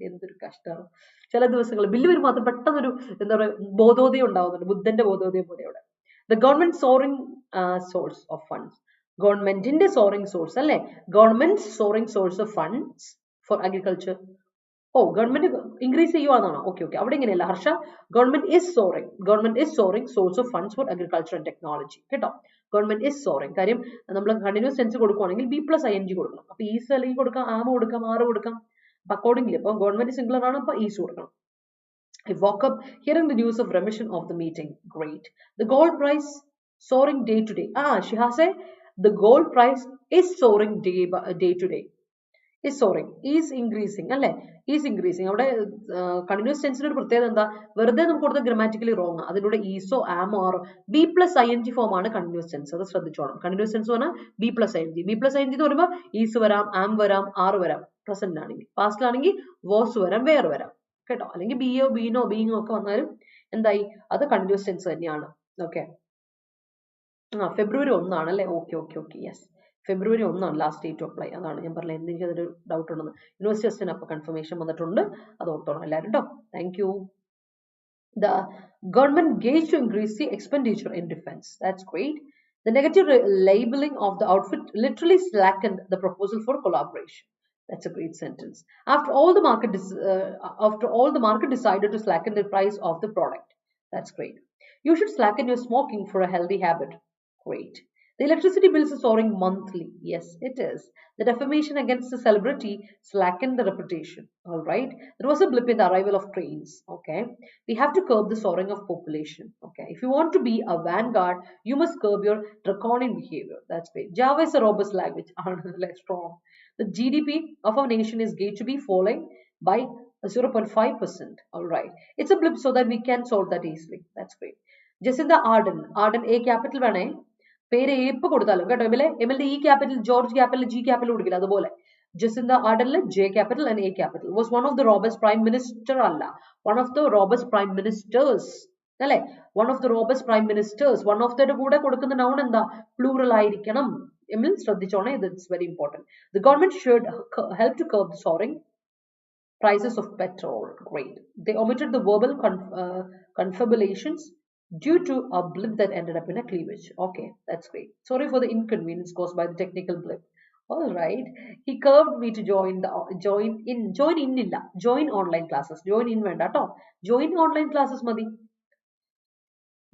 എന്തൊരു കഷ്ടമാണ്. ചില ദിവസങ്ങൾ ബില്ല് വരുമ്പോൾ മാത്രം പെട്ടെന്നൊരു എന്താ പറയുക ബോധോദയം ഉണ്ടാവുന്നുണ്ട്, ബുദ്ധന്റെ ബോധോദയം പോലെ അവിടെ. The government soaring source of funds. ഗവൺമെന്റിന്റെ soaring source അല്ലെ, government's soaring source of funds for agriculture Oh, government increase ചെയ്യുവാന്നാണോ? Okay, okay. അവിടെ ഇങ്ങനെയല്ല Harsh. Government is soaring. Government is soaring. Source of funds for agriculture and technology. കേട്ടോ? Government is soaring. കാര്യം നമ്മൾ continuous tense കൊടുക്കുവാണെങ്കിൽ B+ing കൊടുക്കണം. അപ്പൊ is അല്ലെങ്കിൽ കൊടുക്കാം, ആം കൊടുക്കാം, ആറ് കൊടുക്കാം. അപ്പൊ അക്കോർഡിംഗ്ലി ഇപ്പൊ ഗവൺമെന്റ് സിംഗുലർ ആണ്, അപ്പൊ ഈസ് കൊടുക്കണം. I woke up hearing the news of remission of the meeting. Great. The gold price soaring day to day. Shihase, the gold price is soaring day to day. Is soaring, is increasing, അല്ലേ? Is increasing. അവിടെ continuous ടെൻസിന്റെ ഒരു പ്രത്യേകത എന്താ? വെറുതെ നമുക്ക് കൊടുത്ത grammatically wrong. അതിലൂടെ ഈസോ ആമോ or B+ing form ആണ് കണ്ടിന്യൂസ് ടെൻസ്. അത് ശ്രദ്ധിച്ചോണം. കണ്ടിന്യൂസ് ടെൻസ് പറഞ്ഞാൽ B+ing. B+ing എന്ന് പറയുമ്പോൾ ഈസ് വരാം, ആം വരാം, ആറ് വരാം. പ്രസന്റ് ആണെങ്കിൽ, പാസ്റ്റിലാണെങ്കിൽ വോസ് വരാം, വേറെ വരാം. കേട്ടോ? അല്ലെങ്കിൽ ബിയോ, ബീനോ, ബീങ്ങോ ഒക്കെ വന്നാലും എന്തായി? അത് കണ്ടിന്യൂസ് ടെൻസ് തന്നെയാണ്. ഓക്കെ. ഫെബ്രുവരി 1 ആണല്ലേ? ഓക്കെ. യെസ്, ഫെബ്രുവരി 1 ആണ് ലാസ്റ്റ് ഡേറ്റ് ടു അപ്ലൈ. അതാണ് ഞാൻ പറഞ്ഞത്, എനിക്ക് അതൊരു ഡൗട്ട് ഉണ്ടെന്ന്. യൂണിവേഴ്സിറ്റി അസിസ്റ്റന്റ് അപ്പോൾ കൺഫർമേഷൻ വന്നിട്ടുണ്ട്, അത് ഓർത്തോണം എല്ലാവരും കേട്ടോ. Thank you. The government engaged to increase the expenditure in defense. That's great. The negative labeling of the outfit literally slackened the proposal for collaboration. That's a great sentence. After all, the market decided to slacken the price of the product. That's great. You should slacken your smoking for a healthy habit. Great. The electricity bills are soaring monthly. Yes, it is. The defamation against the celebrity slackened the reputation. All right. There was a blip in the arrival of trains. Okay. We have to curb the soaring of population. Okay. If you want to be a vanguard, you must curb your draconian behavior. That's great. Java is a robust language. Strong. The GDP of our nation is going to be falling by 0.5%. All right. It's a blip so that we can solve that easily. That's great. Jacinda Ardern. Ardern A capital vane. പേര് ഏപ്പ് കൊടുത്താലും കേട്ടോ. എമ്മിലെ E capital, George capital, G capital കൊടുക്കില്ല, അതുപോലെ Jacinda ആർഡറിൽ J capital and A capital. Was one of the robust prime minister അല്ല, one of the robust prime ministers അല്ലെ? One of the robust prime ministers. One of ദയുടെ കൂടെ കൊടുക്കുന്ന noun എന്താ? Plural ആയിരിക്കണം. എമ്മിൽ ശ്രദ്ധിച്ചോണേ, ഇത് it's very important. The government should help to curb the soaring prices of petrol. Great. They omitted the verbal confabulations due to a blip that ended up in a cleavage. Okay, that's great. Sorry for the inconvenience caused by the technical blip. All right. He curved me to join online classes. Join in venda to. Join online classes madi.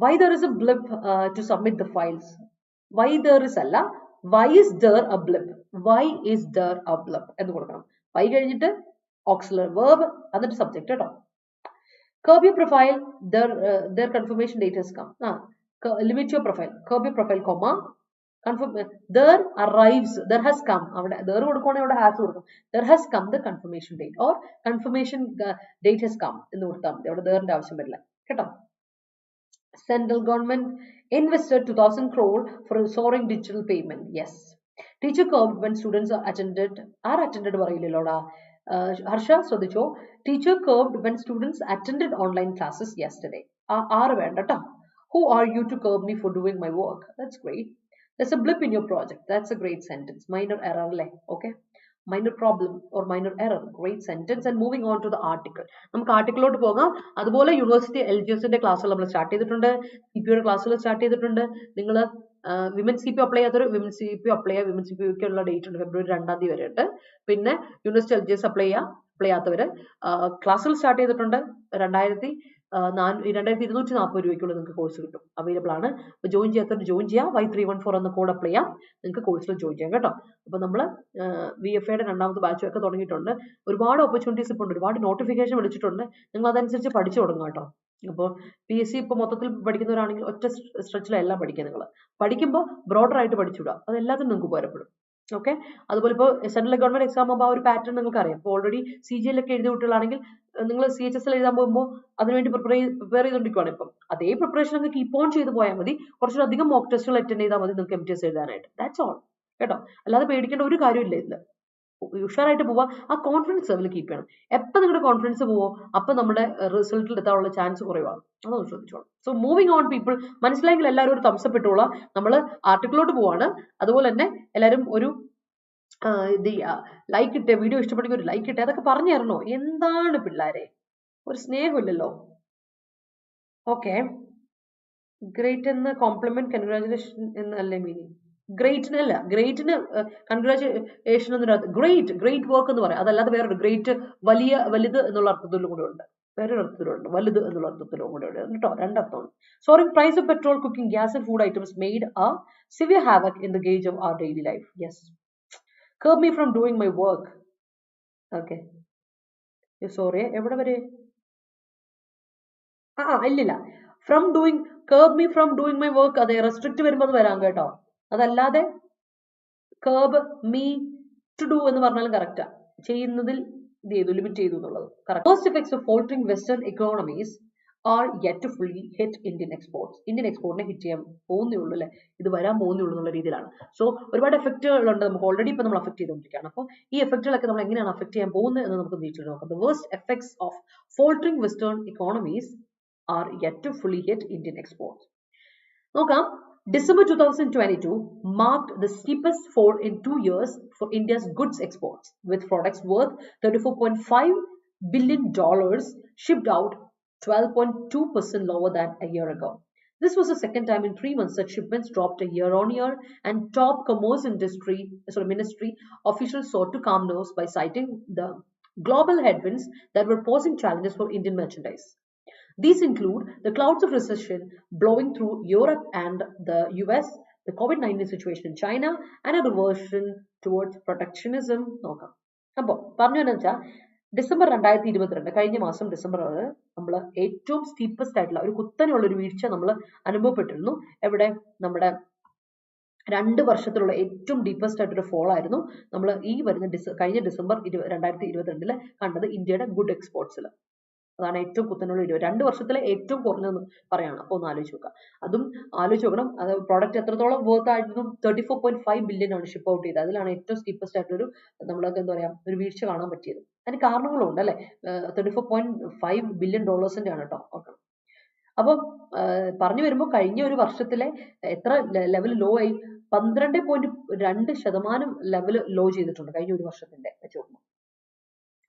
Why there is a blip to submit the files? Why there is alla? Why is there a blip? Why is there a blip? ennu kodukkanam. Why കഴിഞ്ഞിട്ട് auxiliary verb എന്നിട്ട് subject കേട്ടോ. Curb your profile, their confirmation date has come. Limit your profile. Curb your profile, comma. Confirm. There arrives. There has come. There has come the confirmation date or confirmation date has come. Central government invested 2,000 crore for soaring digital payment. Yes. Teacher curbed when students are attended. Harsha Sodicho, teacher curbed when students attended online classes yesterday. Who are you to curb me for doing my work? That's great. There's a blip in your project. That's a great sentence. Minor error. Okay. Minor problem or minor error. Great sentence. And moving on to the article. നമുക്ക് ആർട്ടിക്കിളോട്ട് പോകാം. അതുപോലെ university LGSന്റെ ക്ലാസ്സുകൾ നമ്മൾ start ചെയ്തിട്ടുണ്ട്. CPയുടെ ക്ലാസ്സുകൾ start ചെയ്തിട്ടുണ്ട്. നിങ്ങൾ women CP apply ചെയ്യാത്തൊരു വിമൻ CP അപ്ലൈ ചെയ്യുക. വിമൻ CP ഉള്ള ഡേറ്റ് ഉണ്ട്, ഫെബ്രുവരി 2 വരെ ഉണ്ട്. പിന്നെ യൂണിവേഴ്സിറ്റി LGS അപ്ലൈ ചെയ്യാത്തവര് ക്ലാസ്സുകൾ സ്റ്റാർട്ട് ചെയ്തിട്ടുണ്ട്. 2,240 രൂപയ്ക്കുള്ള നിങ്ങൾക്ക് കോഴ്സ് കിട്ടും, അവൈലബിൾ ആണ്. അപ്പോൾ ജോയിൻ ചെയ്യാത്തവർ ജോയിൻ ചെയ്യാം. Y314 എന്ന കോഡ് അപ്ലൈ ചെയ്യാം, നിങ്ങൾക്ക് കോഴ്സിൽ ജോയിൻ ചെയ്യാം കേട്ടോ. അപ്പോൾ നമ്മൾ VFAയുടെ 2ാമത്തെ ബാച്ചും ഒക്കെ തുടങ്ങിയിട്ടുണ്ട്. ഒരുപാട് ഓപ്പർച്യൂണിറ്റീസ് ഇപ്പോൾ ഉണ്ട്, ഒരുപാട് നോട്ടിഫിക്കേഷൻ വിളിച്ചിട്ടുണ്ട്. നിങ്ങൾ അതനുസരിച്ച് പഠിച്ചു തുടങ്ങുക കേട്ടോ. അപ്പോൾ PSC ഇപ്പോൾ മൊത്തത്തിൽ പഠിക്കുന്നവരാണെങ്കിൽ ഒറ്റ സ്ട്രെച്ചിലെല്ലാം പഠിക്കുക. നിങ്ങൾ പഠിക്കുമ്പോൾ ബ്രോഡർ ആയിട്ട് പഠിച്ചുവിടുക, അത് എല്ലാത്തിനും നിങ്ങൾക്ക് ഉപകാരപ്പെടും. ഓക്കെ. അതുപോലെ ഇപ്പോൾ സെൻട്രൽ ഗവൺമെന്റ് എക്സാം ആകുമ്പോൾ ആ ഒരു പാറ്റേൺ നിങ്ങൾക്ക് അറിയാം. ഇപ്പോൾ ഓൾറെഡി CGL ഒക്കെ എഴുതിയ കുട്ടികളാണെങ്കിൽ നിങ്ങൾ CHSL എഴുതാൻ പോകുമ്പോൾ അതിനുവേണ്ടി പ്രിപ്പയർ ചെയ്തുകൊണ്ടിരിക്കുകയാണ്. ഇപ്പം അതേ പ്രിപ്പറേഷൻ നിങ്ങൾക്ക് കീപ്പ് ഓൺ ചെയ്ത് പോയാൽ മതി. കുറച്ചധികം മോക്ക് ടെസ്റ്റുകൾ അറ്റൻഡ് ചെയ്താൽ മതി നിങ്ങൾക്ക് MTS എഴുതാനായിട്ട്. ദാറ്റ്സ് ഓൾ കേട്ടോ. അല്ലാതെ പേടിക്കേണ്ട ഒരു കാര്യമില്ല ഇതിൽ. ഉഷാറായിട്ട് പോവാ, ആ കോൺഫിഡൻസ് ലെവൽ കീപ്പ് ചെയ്യണം. എപ്പോൾ നിങ്ങളുടെ കോൺഫിഡൻസ് പോവോ അപ്പം നമ്മുടെ റിസൾട്ടിൽ എത്താനുള്ള ചാൻസ് കുറവാണ്. അതൊന്ന് ശ്രദ്ധിച്ചോളാം. So moving on people. മനസ്സിലായെങ്കിൽ എല്ലാവരും ഒരു തംസപ്പ് ഇട്ടോളാം. നമ്മൾ ആർട്ടിക്കിളോട്ട് പോവാണ്. അതുപോലെ തന്നെ എല്ലാവരും ഒരു ലൈക്ക് ഇട്ടേ, വീഡിയോ ഇഷ്ടപ്പെട്ടെങ്കിൽ ഒരു ലൈക്ക് ഇട്ടേ. അതൊക്കെ പറഞ്ഞു തരണോ? എന്താണ് പിള്ളേരെ, ഒരു സ്നേഹമില്ലല്ലോ. ഓക്കെ. ഗ്രേറ്റ് എന്ന് കോംപ്ലിമെന്റ് കൺഗ്രാജുലേഷൻ എന്നല്ലേ മീനിങ്? ഗ്രേറ്റിനല്ല, ഗ്രേറ്റിന് കൺഗ്രാജുലേഷൻ എന്നൊരു ഗ്രേറ്റ് വർക്ക് എന്ന് പറയാം. അതല്ലാതെ വേറൊരു ഗ്രേറ്റ് വലുത് എന്നുള്ള അർത്ഥത്തിലും കൂടെ ഉണ്ട്, വേറൊരു അർത്ഥത്തിലുണ്ട്, വലുത് എന്നുള്ള അർത്ഥത്തിലും കൂടെ ഉണ്ട് കേട്ടോ, രണ്ടർത്ഥമാണ്. Soaring price of petrol, cooking gas and food items made a severe havoc in the gauge of our daily life. Yes. Curb me from doing my work. Okay. Sorry, എവിടെ വരെ? ഇല്ലില്ല, from doing, curb me from doing my work, അതെ restrict വരുമ്പോൾ അത് വരാം കേട്ടോ. അതല്ലാതെ curb me to do എന്ന് പറഞ്ഞാലും കറക്റ്റാ, ചെയ്യുന്നതിൽ ഇത് ചെയ്തു, ലിമിറ്റ് ചെയ്തു എന്നുള്ളത് correct. First effects of faltering Western economies are yet to fully hit Indian exports. Indian എക്സ്പോർട്ടിനെ ഹിറ്റ് ചെയ്യാൻ പോകുന്നേ ഉള്ളൂ അല്ലേ, ഇത് വരാൻ പോകുന്നേ ഉള്ളൂ എന്നുള്ള രീതിയിലാണ്. സോ ഒരുപാട് എഫക്റ്റുകളുണ്ട് നമുക്ക്, ഓൾറെഡി ഇപ്പൊ നമ്മൾ അഫക്ട് ചെയ്തുകൊണ്ടിരിക്കുകയാണ്. അപ്പോൾ ഈ എഫക്റ്റുകളൊക്കെ നമ്മൾ എങ്ങനെയാണ് അഫക്ട് ചെയ്യാൻ പോകുന്നത് എന്ന് നമുക്ക് വീട്ടിൽ നോക്കാം. The worst effects of faltering Western economies are yet to fully hit Indian exports. നോക്കാം. December 2022 marked the steepest fall in 2 years for India's goods exports, with products worth $34.5 billion shipped out 12.2% lower than a year ago. This was the second time in 3 months that shipments dropped year-on-year, and top commerce ministry officials sought to calm nerves by citing the global headwinds that were posing challenges for Indian merchandise. These include the clouds of recession blowing through Europe and the US, the COVID-19 situation in China, and a reversion towards protectionism. നോക്കാം. അപ്പോൾ പറഞ്ഞതെന്ന് വെച്ചാൽ December 2022, കഴിഞ്ഞ മാസം December നമ്മൾ ഏറ്റവും steepest ആയിട്ടുള്ള ഒരു കുത്തനെയുള്ള ഒരു വീഴ്ച നമ്മൾ അനുഭവപ്പെട്ടിരുന്നു. എവിടെ? നമ്മുടെ 2 വർഷത്തിലുള്ള ഏറ്റവും ഡീപ്പസ്റ്റ് ആയിട്ടൊരു ഫോൾ ആയിരുന്നു നമ്മൾ ഈ വരുന്ന കഴിഞ്ഞ ഡിസംബർ 2022 കണ്ടത് ഇന്ത്യയുടെ ഗുഡ് എക്സ്പോർട്സിൽ. അതാണ് ഏറ്റവും കുത്തനുള്ള 2 വർഷത്തിലെ ഏറ്റവും കുറഞ്ഞതെന്ന് പറയാണ്. അപ്പോൾ ഒന്ന് ആലോചിച്ച് നോക്കാം, അതും ആലോചിച്ച് നോക്കണം. അത് പ്രോഡക്റ്റ് എത്രത്തോളം വർത്ത് ആയിരുന്നു? 34.5 ബില്യൺ ആണ് ഷിപ്പ് ഔട്ട് ചെയ്തത്. അതിലാണ് ഏറ്റവും സ്റ്റീപ്പസ്റ്റ് ആയിട്ടൊരു നമ്മൾക്ക് എന്താ പറയാ ഒരു വീഴ്ച കാണാൻ പറ്റിയത്. അതിന് കാരണങ്ങളും ഉണ്ട് അല്ലെ. $34.5 ബില്യൺ ആണ് കേട്ടോ, ഓർക്കണം. അപ്പം പറഞ്ഞു വരുമ്പോൾ കഴിഞ്ഞ ഒരു വർഷത്തിലെ എത്ര ലെവൽ ലോ ആയി? 12.2% ലെവൽ ലോ ചെയ്തിട്ടുണ്ട് കഴിഞ്ഞ ഒരു വർഷത്തിന്റെ വെച്ച് നോക്കുമ്പോൾ.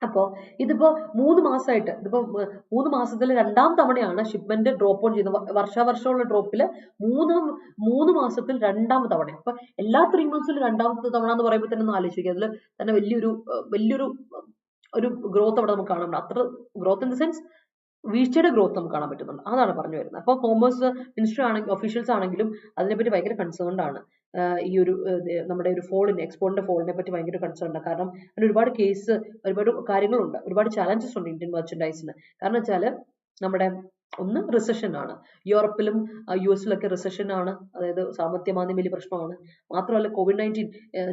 അപ്പോൾ ഇതിപ്പോ 3 മാസമായിട്ട്, ഇതിപ്പോ 3 മാസത്തിൽ 2ാം തവണയാണ് ഷിപ്മെന്റ് ഡ്രോപ്പ് ഓൺ ചെയ്യുന്നത്. വർഷാവർഷമുള്ള ഡ്രോപ്പില് 3 മാസത്തിൽ 2ാം തവണ. അപ്പൊ എല്ലാ 3 മന്ത്സിലും 2ാമത്തെ തവണ എന്ന് പറയുമ്പോൾ തന്നെ ഒന്ന് ആലോചിക്കുക, അതിൽ തന്നെ വലിയൊരു ഗ്രോത്ത് അവിടെ നമുക്ക് കാണാൻ. അത്ര ഗ്രോത്ത് ഇൻ ദ സെൻസ് വീഴ്ചയുടെ ഗ്രോത്ത് നമുക്ക് കാണാൻ പറ്റുന്നുണ്ട്. അതാണ് പറഞ്ഞു വരുന്നത്. അപ്പോൾ കോമേഴ്സ് മിനിസ്റ്റർ ആണെങ്കിൽ ഒഫീഷ്യൽസ് ആണെങ്കിലും അതിനെപ്പറ്റി ഭയങ്കര കൺസേൺഡ് ആണ്. ഈ ഒരു നമ്മുടെ ഒരു എക്സ്പോർട്ടിന്റെ ഫോളിനെ പറ്റി ഭയങ്കര കൺസേൺ ഉണ്ട്. കാരണം അതിന് ഒരുപാട് കാര്യങ്ങളുണ്ട്, ഒരുപാട് ചാലഞ്ചസ് ഉണ്ട് ഇന്ത്യൻ മെർച്ചൻഡൈസിന്. കാരണം വെച്ചാൽ നമ്മുടെ ഒന്ന് റിസഷൻ ആണ്, യൂറോപ്പിലും US-ലൊക്കെ റിസഷൻ ആണ്, അതായത് സാമ്പത്തികമാന്ദ്യം വലിയ പ്രശ്നമാണ്. മാത്രമല്ല COVID-19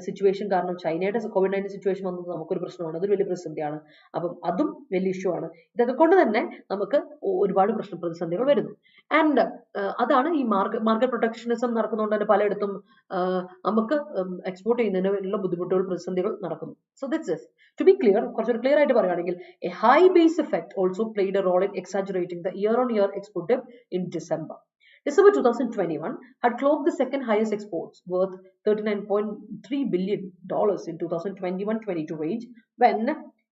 സിറ്റുവേഷൻ കാരണം ചൈനയുടെ COVID-19 സിറ്റുവേഷൻ വന്നത് നമുക്കൊരു പ്രശ്നമാണ്, അതൊരു വലിയ പ്രതിസന്ധിയാണ്. അപ്പം അതും വലിയ ഇഷ്യൂ ആണ്. ഇതൊക്കെ കൊണ്ട് തന്നെ നമുക്ക് ഒരുപാട് പ്രതിസന്ധികൾ വരുന്നു. ആൻഡ് അതാണ് ഈ മാർക്കറ്റ് പ്രൊട്ടക്ഷനിസം നടക്കുന്നതുകൊണ്ട് തന്നെ പലയിടത്തും നമുക്ക് എക്സ്പോർട്ട് ചെയ്യുന്നതിനുള്ള ബുദ്ധിമുട്ടുകൾ, പ്രതിസന്ധികൾ നടക്കുന്നു. So this is to be clear, കുറച്ചുകൂടി ക്ലിയർ ആയിട്ട് പറയുകയാണെങ്കിൽ, a high base effect also played a role in exaggerating the year-on-year export dip in December. December 2021 had clocked the second highest exports, worth $39.3 billion in 2021-22 range, when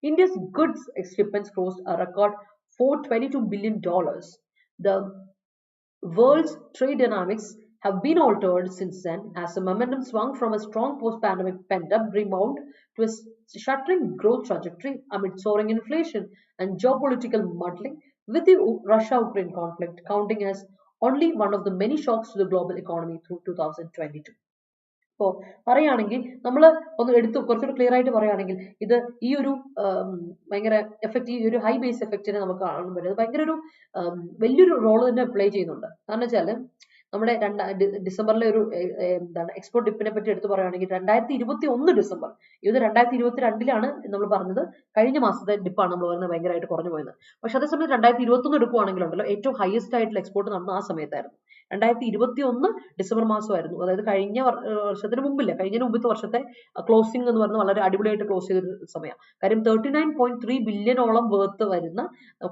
India's goods shipments crossed a record $422 billion. The world's trade dynamics have been altered since then, as the momentum swung from a strong post-pandemic pent-up rebound to a shuttering growth trajectory amid soaring inflation and geopolitical muddling, with the Russia-Ukraine conflict counting as only one of the many shocks to the global economy through 2022. അപ്പോൾ പറയുകയാണെങ്കിൽ നമ്മൾ ഒന്ന് കുറച്ചുകൂടി clear ആയിട്ട് പറയുകയാണെങ്കിൽ, ഇത് ഈ ഒരു ഭയങ്കര എഫക്റ്റ്, ഈ ഒരു ഹൈ ബേസ് എഫക്റ്റിനെ നമുക്ക് കാണാൻ പറ്റുന്നത് ഭയങ്കര വലിയൊരു റോള് തന്നെ പ്ലേ ചെയ്യുന്നുണ്ട്. കാരണം വെച്ചാൽ നമ്മുടെ ഡിസംബറിലെ ഒരു എക്സ്പോർട്ട് ഡിപ്പിനെ പറ്റി എടുത്തു പറയുകയാണെങ്കിൽ 2021 ഡിസംബർ, ഇത് 2022 നമ്മൾ പറഞ്ഞത് കഴിഞ്ഞ മാസത്തെ ഡിപ്പാണ് നമ്മൾ പറയുന്നത് ഭയങ്കരമായിട്ട് കുറഞ്ഞു പോയത്. പക്ഷെ അതേസമയം 2021 എടുക്കുവാണെങ്കിലുണ്ടല്ലോ ഏറ്റവും ഹയസ്റ്റ് ആയിട്ടുള്ള എക്സ്പോർട്ട് നടന്ന ആ സമയത്തായിരുന്നു. 2021 ഡിസംബർ മാസമായിരുന്നു, അതായത് കഴിഞ്ഞ വർഷത്തിന് മുമ്പില്ല, കഴിഞ്ഞ മുമ്പത്തെ വർഷത്തെ ക്ലോസിംഗ് എന്ന് പറഞ്ഞാൽ വളരെ അടിപൊളിയായിട്ട് ക്ലോസ് ചെയ്തൊരു സമയം. കാര്യം 39.3 ബില്യണോളം വേർത്ത് വരുന്ന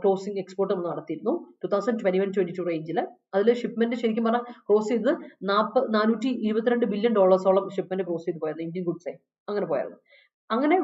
ക്ലോസിംഗ് എക്സ്പോർട്ട് നമ്മൾ നടത്തിയിരുന്നു 2021-22 റേഞ്ചിൽ. അതിൽ ഷിപ്മെന്റ് ശരിക്കും പറഞ്ഞാൽ ക്രോസ് ചെയ്തത് $422 ബില്യൺ ഷിപ്മെന്റ് ക്രോസ് ചെയ്ത് പോയത് ഇന്ത്യൻ ഗുഡ്സേ, അങ്ങനെ പോയായിരുന്നു. അങ്ങനെ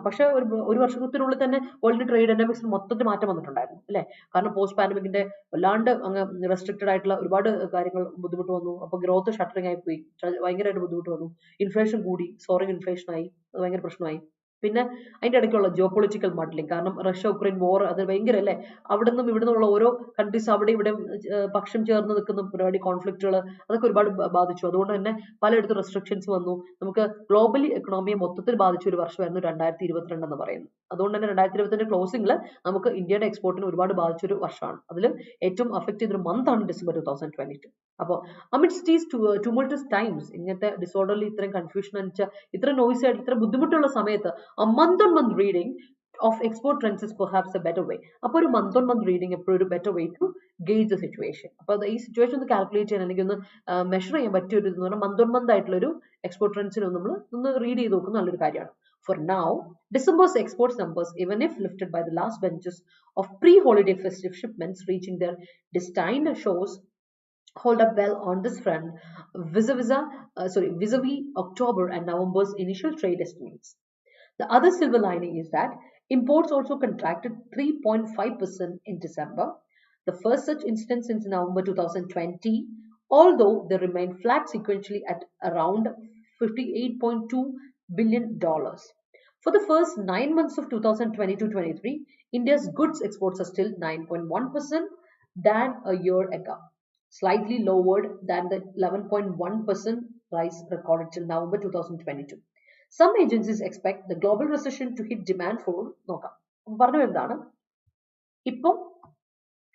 പക്ഷെ ഒരു വർഷത്തിനുള്ളിൽ തന്നെ വേൾഡ് ട്രേഡ് ഡൈനാമിക്സ് മൊത്തത്തിൽ മാറ്റം വന്നിട്ടുണ്ടായിരുന്നു അല്ലേ? കാരണം പോസ്റ്റ് പാൻഡമിക്കിന്റെ വല്ലാണ്ട് അങ്ങ് റെസ്ട്രിക്റ്റഡ് ആയിട്ടുള്ള ഒരുപാട് കാര്യങ്ങൾ ബുദ്ധിമുട്ട് വന്നു. അപ്പോൾ ഗ്രോത്ത് ഷട്ടറിംഗ് ആയി പോയി, ഭയങ്കരമായിട്ട് ബുദ്ധിമുട്ട് വന്നു. ഇൻഫ്ലേഷൻ കൂടി, സോറിംഗ് ഇൻഫ്ലേഷൻ ആയി, അത് ഭയങ്കര പ്രശ്നമായി. പിന്നെ അതിന്റെ ഇടയ്ക്കുള്ള ജിയോ പൊളിറ്റിക്കൽ മഡ്ലിംഗ്, കാരണം റഷ്യ ഉക്രൈൻ വോർ അത് ഭയങ്കര അല്ലേ, അവിടെ നിന്നും ഇവിടെ നിന്നുള്ള ഓരോ കൺട്രീസ് അവിടെ ഇവിടെ പക്ഷം ചേർന്ന് നിൽക്കുന്ന പരിപാടി, കോൺഫ്ലിക്റ്റുകൾ, അതൊക്കെ ഒരുപാട് ബാധിച്ചു. അതുകൊണ്ട് തന്നെ പലയിടത്തും റെസ്ട്രിക്ഷൻസ് വന്നു. നമുക്ക് ഗ്ലോബലി എക്കണോമിയെ മൊത്തത്തിൽ ബാധിച്ച ഒരു വർഷമായിരുന്നു 2022 എന്ന് പറയുന്നത്. അതുകൊണ്ട് തന്നെ 2022 ക്ലോസിംഗിൽ നമുക്ക് ഇന്ത്യയുടെ എക്സ്പോർട്ടിന് ഒരുപാട് ബാധിച്ചൊരു വർഷമാണ്. അതിൽ ഏറ്റവും അഫക്ട് ചെയ്തൊരു മന്ത് ആണ് ഡിസംബർ 2022. അപ്പോൾ അമിഡ്സ്റ്റ് ദീസ് tumultuous ടൈംസ്, ഇങ്ങനത്തെ ഡിസോർഡർലി ഇത്രയും കൺഫ്യൂഷൻ അടിച്ച, ഇത്ര നോയ്സ് ആയിട്ട്, ഇത്ര ബുദ്ധിമുട്ടുള്ള സമയത്ത് a month on month reading of export trends is perhaps a better way. അപ്പോൾ ഒരു month on month reading എപ്പോഴും ഒരു better way to gauge the situation. അപ്പോൾ ഈ സിറ്റുവേഷൻ ഒന്ന് കാൽക്കുലേറ്റ് ചെയ്യാൻ അല്ലെങ്കിൽ ഒന്ന് മെഷർ ചെയ്യാൻ പറ്റിയ ഒരു ഇതെന്ന് പറഞ്ഞാൽ month on month ആയിട്ടുള്ള ഒരു എക്സ്പോർട്ട് ട്രെൻഡ്സിനെ നമ്മൾ ഒന്ന് റീഡ് ചെയ്ത് നോക്കുന്ന നല്ലൊരു കാര്യമാണ്. For now, December's exports numbers, even if lifted by the last benches of pre-holiday festive shipments reaching their destined shores, hold up well on this front vis-a-vis October and November's initial trade estimates. The other silver lining is that imports also contracted 3.5% in December, the first such instance since November 2020, although they remained flat sequentially at around $58.2 billion. For the first 9 months of 2022-23, India's goods exports are still 9.1% than a year ago, slightly lowered than the 11.1% rise recorded till November 2022. Some agencies expect the global recession to hit demand for നോക്കാം. പറഞ്ഞു എന്താണ് ഇപ്പോൾ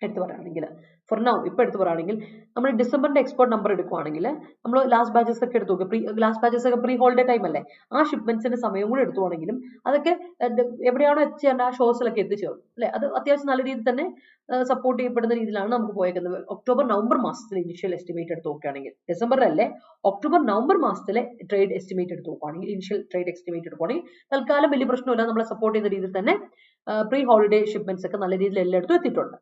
എടുത്തു പറയുകയാണെങ്കിൽ, for now ഇപ്പോൾ എടുത്തു പറയുകയാണെങ്കിൽ നമ്മൾ ഡിസംബറിന്റെ എക്സ്പോർട്ട് നമ്പർ എടുക്കുവാണെങ്കിൽ നമ്മൾ ലാസ്റ്റ് ബാച്ചസ് ഒക്കെ എടുത്തു നോക്കുക. ലാസ്റ്റ് ബാച്ചസ് ഒക്കെ പ്രീ ഹോളിഡേ ടൈം അല്ലേ, ആ ഷിപ്മെന്റ്സിന്റെ സമയം കൂടെ എടുത്തുവാണെങ്കിലും അതൊക്കെ എവിടെയാണോ എത്തിച്ചേണ്ട ആ ഷോസിലൊക്കെ എത്തിച്ചേർന്നു അല്ലെ. അത് അത്യാവശ്യം നല്ല രീതിയിൽ തന്നെ സപ്പോർട്ട് ചെയ്യപ്പെടുന്ന രീതിയിലാണ് നമുക്ക് പോയേക്കുന്നത്. ഒക്ടോബർ നവംബർ മാസത്തിലെ ഇനിഷ്യൽ എസ്റ്റിമേറ്റ് എടുത്ത് നോക്കുകയാണെങ്കിൽ, ഡിസംബറിലല്ലേ, ഒക്ടോബർ നവംബർ മാസത്തിലെ ട്രേഡ് എസ്റ്റിമേറ്റ് എടുത്ത് നോക്കുകയാണെങ്കിൽ, ഇനിഷ്യൽ ട്രേഡ് എസ്റ്റിമേറ്റ് എടുക്കുകയാണെങ്കിൽ തൽക്കാലം വലിയ പ്രശ്നമില്ല, നമ്മളെ സപ്പോർട്ട് ചെയ്യുന്ന രീതിയിൽ തന്നെ പ്രീ ഹോളിഡേ ഷിപ്മെന്റ്സ് ഒക്കെ നല്ല രീതിയിൽ എല്ലായിടത്തും എത്തിയിട്ടുണ്ട്.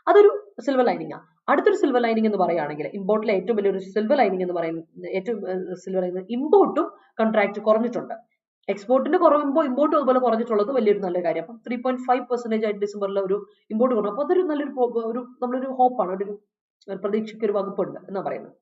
അതൊരു സിൽവർ ലൈനിങ് ആണ്. അടുത്തൊരു സിൽവർ ലൈനിങ് എന്ന് പറയുകയാണെങ്കിൽ, ഇമ്പോർട്ടിലെ ഏറ്റവും വലിയൊരു സിൽവർ ലൈനിങ് എന്ന് പറയുന്നത്, ഏറ്റവും സിൽവർ ലൈനിങ്, ഇമ്പോർട്ടും കോൺട്രാക്ട് കുറഞ്ഞിട്ടുണ്ട്. എക്സ്പോർട്ടിന്റെ കുറവുമ്പോൾ ഇമ്പോർട്ടും അതുപോലെ കുറഞ്ഞിട്ടുള്ളത് വലിയൊരു നല്ല കാര്യം. അപ്പം 3.5% ആയിട്ട് ഡിസംബറിൽ ഒരു ഇമ്പോർട്ട് കുറഞ്ഞു. അപ്പോൾ അതൊരു നല്ലൊരു നമ്മളൊരു ഹോപ്പാണ്, ഒരു പ്രതീക്ഷയ്ക്ക് ഒരു വകുപ്പുണ്ട് എന്നാണ് പറയുന്നത്.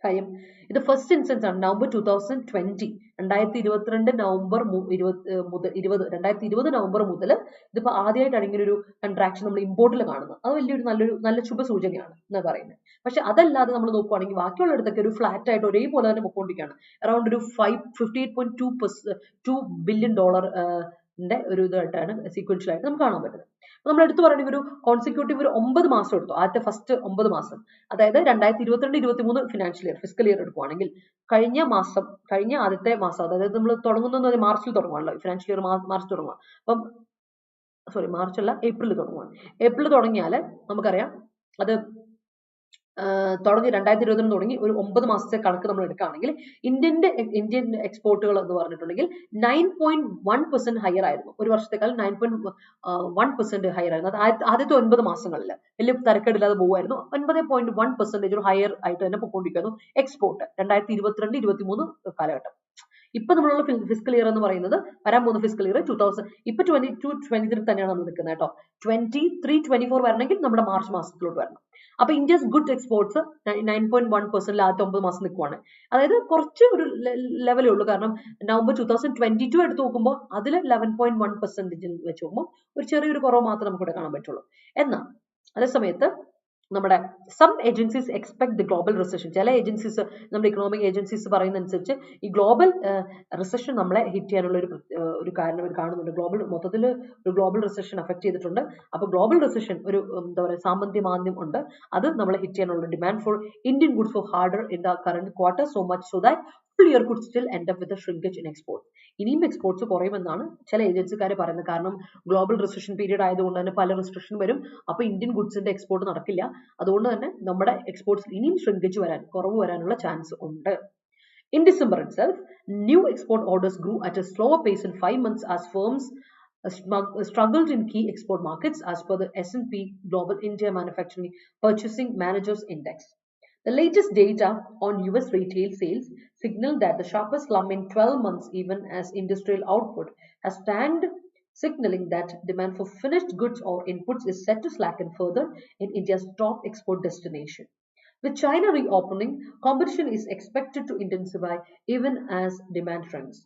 കാര്യം ഇത് ഫസ്റ്റ് ഇൻസ്റ്റൻസ് ആണ്. നവംബർ 2020, 2022 നവംബർ 2020 നവംബർ മുതൽ ഇതിപ്പോ ആദ്യമായിട്ടാണ് ഇങ്ങനെ ഒരു കൺട്രാക്ഷൻ നമ്മൾ ഇമ്പോർട്ടിൽ കാണുന്നത്. അത് വലിയൊരു നല്ല ശുഭസൂചനയാണ് എന്നാണ് പറയുന്നത്. പക്ഷെ അതല്ലാതെ നമ്മൾ നോക്കുവാണെങ്കിൽ ബാക്കിയുള്ളിടത്തൊക്കെ ഒരു ഫ്ലാറ്റ് ആയിട്ട് ഒരേപോലെ തന്നെ പൊക്കോണ്ടിരിക്കുകയാണ്. അറൌണ്ട് ഒരു $58.2 ബില്യൺ ഒരു ഇതായിട്ടാണ് സീക്വൻഷ്യലായിട്ട് നമുക്ക് കാണാൻ പറ്റുന്നത്. നമ്മൾ എടുത്തു പറയുകയാണെങ്കിൽ ഒരു കോൺസിക്യൂട്ടീവ് ഒരു 9 മാസം എടുത്തു, ആദ്യത്തെ ഫസ്റ്റ് 9 മാസം, അതായത് 2022-23 ഫിനാൻഷ്യൽ ഇയർ, ഫിസിക്കൽ ഇയർ എടുക്കുവാണെങ്കിൽ കഴിഞ്ഞ ആദ്യത്തെ മാസം, അതായത് നമ്മൾ തുടങ്ങുന്നത് മാർച്ചിൽ തുടങ്ങുവാണല്ലോ, ഫിനാൻഷ്യൽ ഇയർ മാർച്ച് തുടങ്ങുക. അപ്പം ഏപ്രിൽ തുടങ്ങുവാണ്. ഏപ്രിൽ തുടങ്ങിയാൽ നമുക്കറിയാം അത് തുടങ്ങി 2020 തുടങ്ങി ഒരു 9 മാസത്തെ കണക്ക് നമ്മൾ എടുക്കുകയാണെങ്കിൽ ഇന്ത്യൻ എക്സ്പോർട്ടുകൾ എന്ന് പറഞ്ഞിട്ടുണ്ടെങ്കിൽ 9.1% ഹയർ ആയിരുന്നു. ഒരു വർഷത്തേക്കാൾ 9.1% ഹയർ ആയിരുന്നു. അത് ആദ്യത്തെ 9 മാസങ്ങളിൽ വലിയ തരക്കേടില്ലാതെ പോകുമായിരുന്നു. 9.1% ഒരു ഹയർ ആയിട്ട് തന്നെ പൊക്കോണ്ടിരിക്കുന്നു എക്സ്പോർട്ട് 2022-23 കാലഘട്ടം. ഇപ്പൊ നമ്മളുള്ള ഫിസിക്കൽ ഇയർ എന്ന് പറയുന്നത്, വരാൻ പോകുന്ന ഫിസിക്കൽ ഇയർ 22-23 തന്നെയാണ് നമ്മൾ നിൽക്കുന്നത് കേട്ടോ. 23-24 വരണമെങ്കിൽ നമ്മുടെ മാർച്ച് മാസത്തിലോട്ട് വരണം. അപ്പൊ ഇന്ത്യസ് ഗുഡ് എക്സ്പോർട്സ് 9.1% ആദ്യത്തെ 9 മാസം നിൽക്കുവാണ്. അതായത് കുറച്ച് ഒരു ലെവലേ ഉള്ളൂ. കാരണം നവംബർ 2022 എടുത്ത് നോക്കുമ്പോൾ അതിൽ 11.1% വെച്ച് നോക്കുമ്പോൾ ഒരു ചെറിയൊരു കുറവ് മാത്രമേ നമുക്കിവിടെ കാണാൻ പറ്റുള്ളൂ. എന്നാൽ അതേസമയത്ത് നമ്മുടെ some agencies expect the global recession, ചില ഏജൻസീസ്, നമ്മുടെ ഇക്കണോമിക് ഏജൻസീസ് പറയുന്ന അനുസരിച്ച് ഈ ഗ്ലോബൽ റിസഷൻ നമ്മളെ ഹിറ്റ് ചെയ്യാനുള്ള ഒരു കാരണം കാണുന്നുണ്ട്. മൊത്തത്തിൽ ഒരു ഗ്ലോബൽ റിസഷൻ അഫക്ട് ചെയ്തിട്ടുണ്ട്. അപ്പോൾ ഗ്ലോബൽ റിസഷൻ ഒരു എന്താ പറയുക സാമ്പത്തിക മാന്ദ്യം ഉണ്ട്, അത് നമ്മളെ ഹിറ്റ് ചെയ്യാനുള്ള demand for Indian goods for harder in the current quarter so much so that full year could still end up with a shrinkage in exports. ഇനിയും എക്സ്പോർട്സ് കുറയുമെന്നാണ് ചില ഏജൻസിക്കാർ പറയുന്നത്. കാരണം ഗ്ലോബൽ റിസഷൻ പീരീഡ് ആയതുകൊണ്ട് തന്നെ പല റെസ്ട്രിക്ഷൻ വരും. അപ്പോൾ ഇന്ത്യൻ ഗുഡ്സിന്റെ എക്സ്പോർട്ട് നടക്കില്ല. അതുകൊണ്ട് തന്നെ നമ്മുടെ എക്സ്പോർട്സിൽ ഇനിയും കുറവ് വരാനുള്ള ചാൻസ് ഉണ്ട്. In December itself, new export orders grew at a slower pace in 5 months as firms struggled in key export markets as per the S&P Global India Manufacturing Purchasing Managers Index. The latest data on US retail sales signal that the sharpest slump in 12 months, even as industrial output has tanked, signaling that demand for finished goods or inputs is set to slacken further in India's top export destination. With China reopening, competition is expected to intensify even as demand shrinks.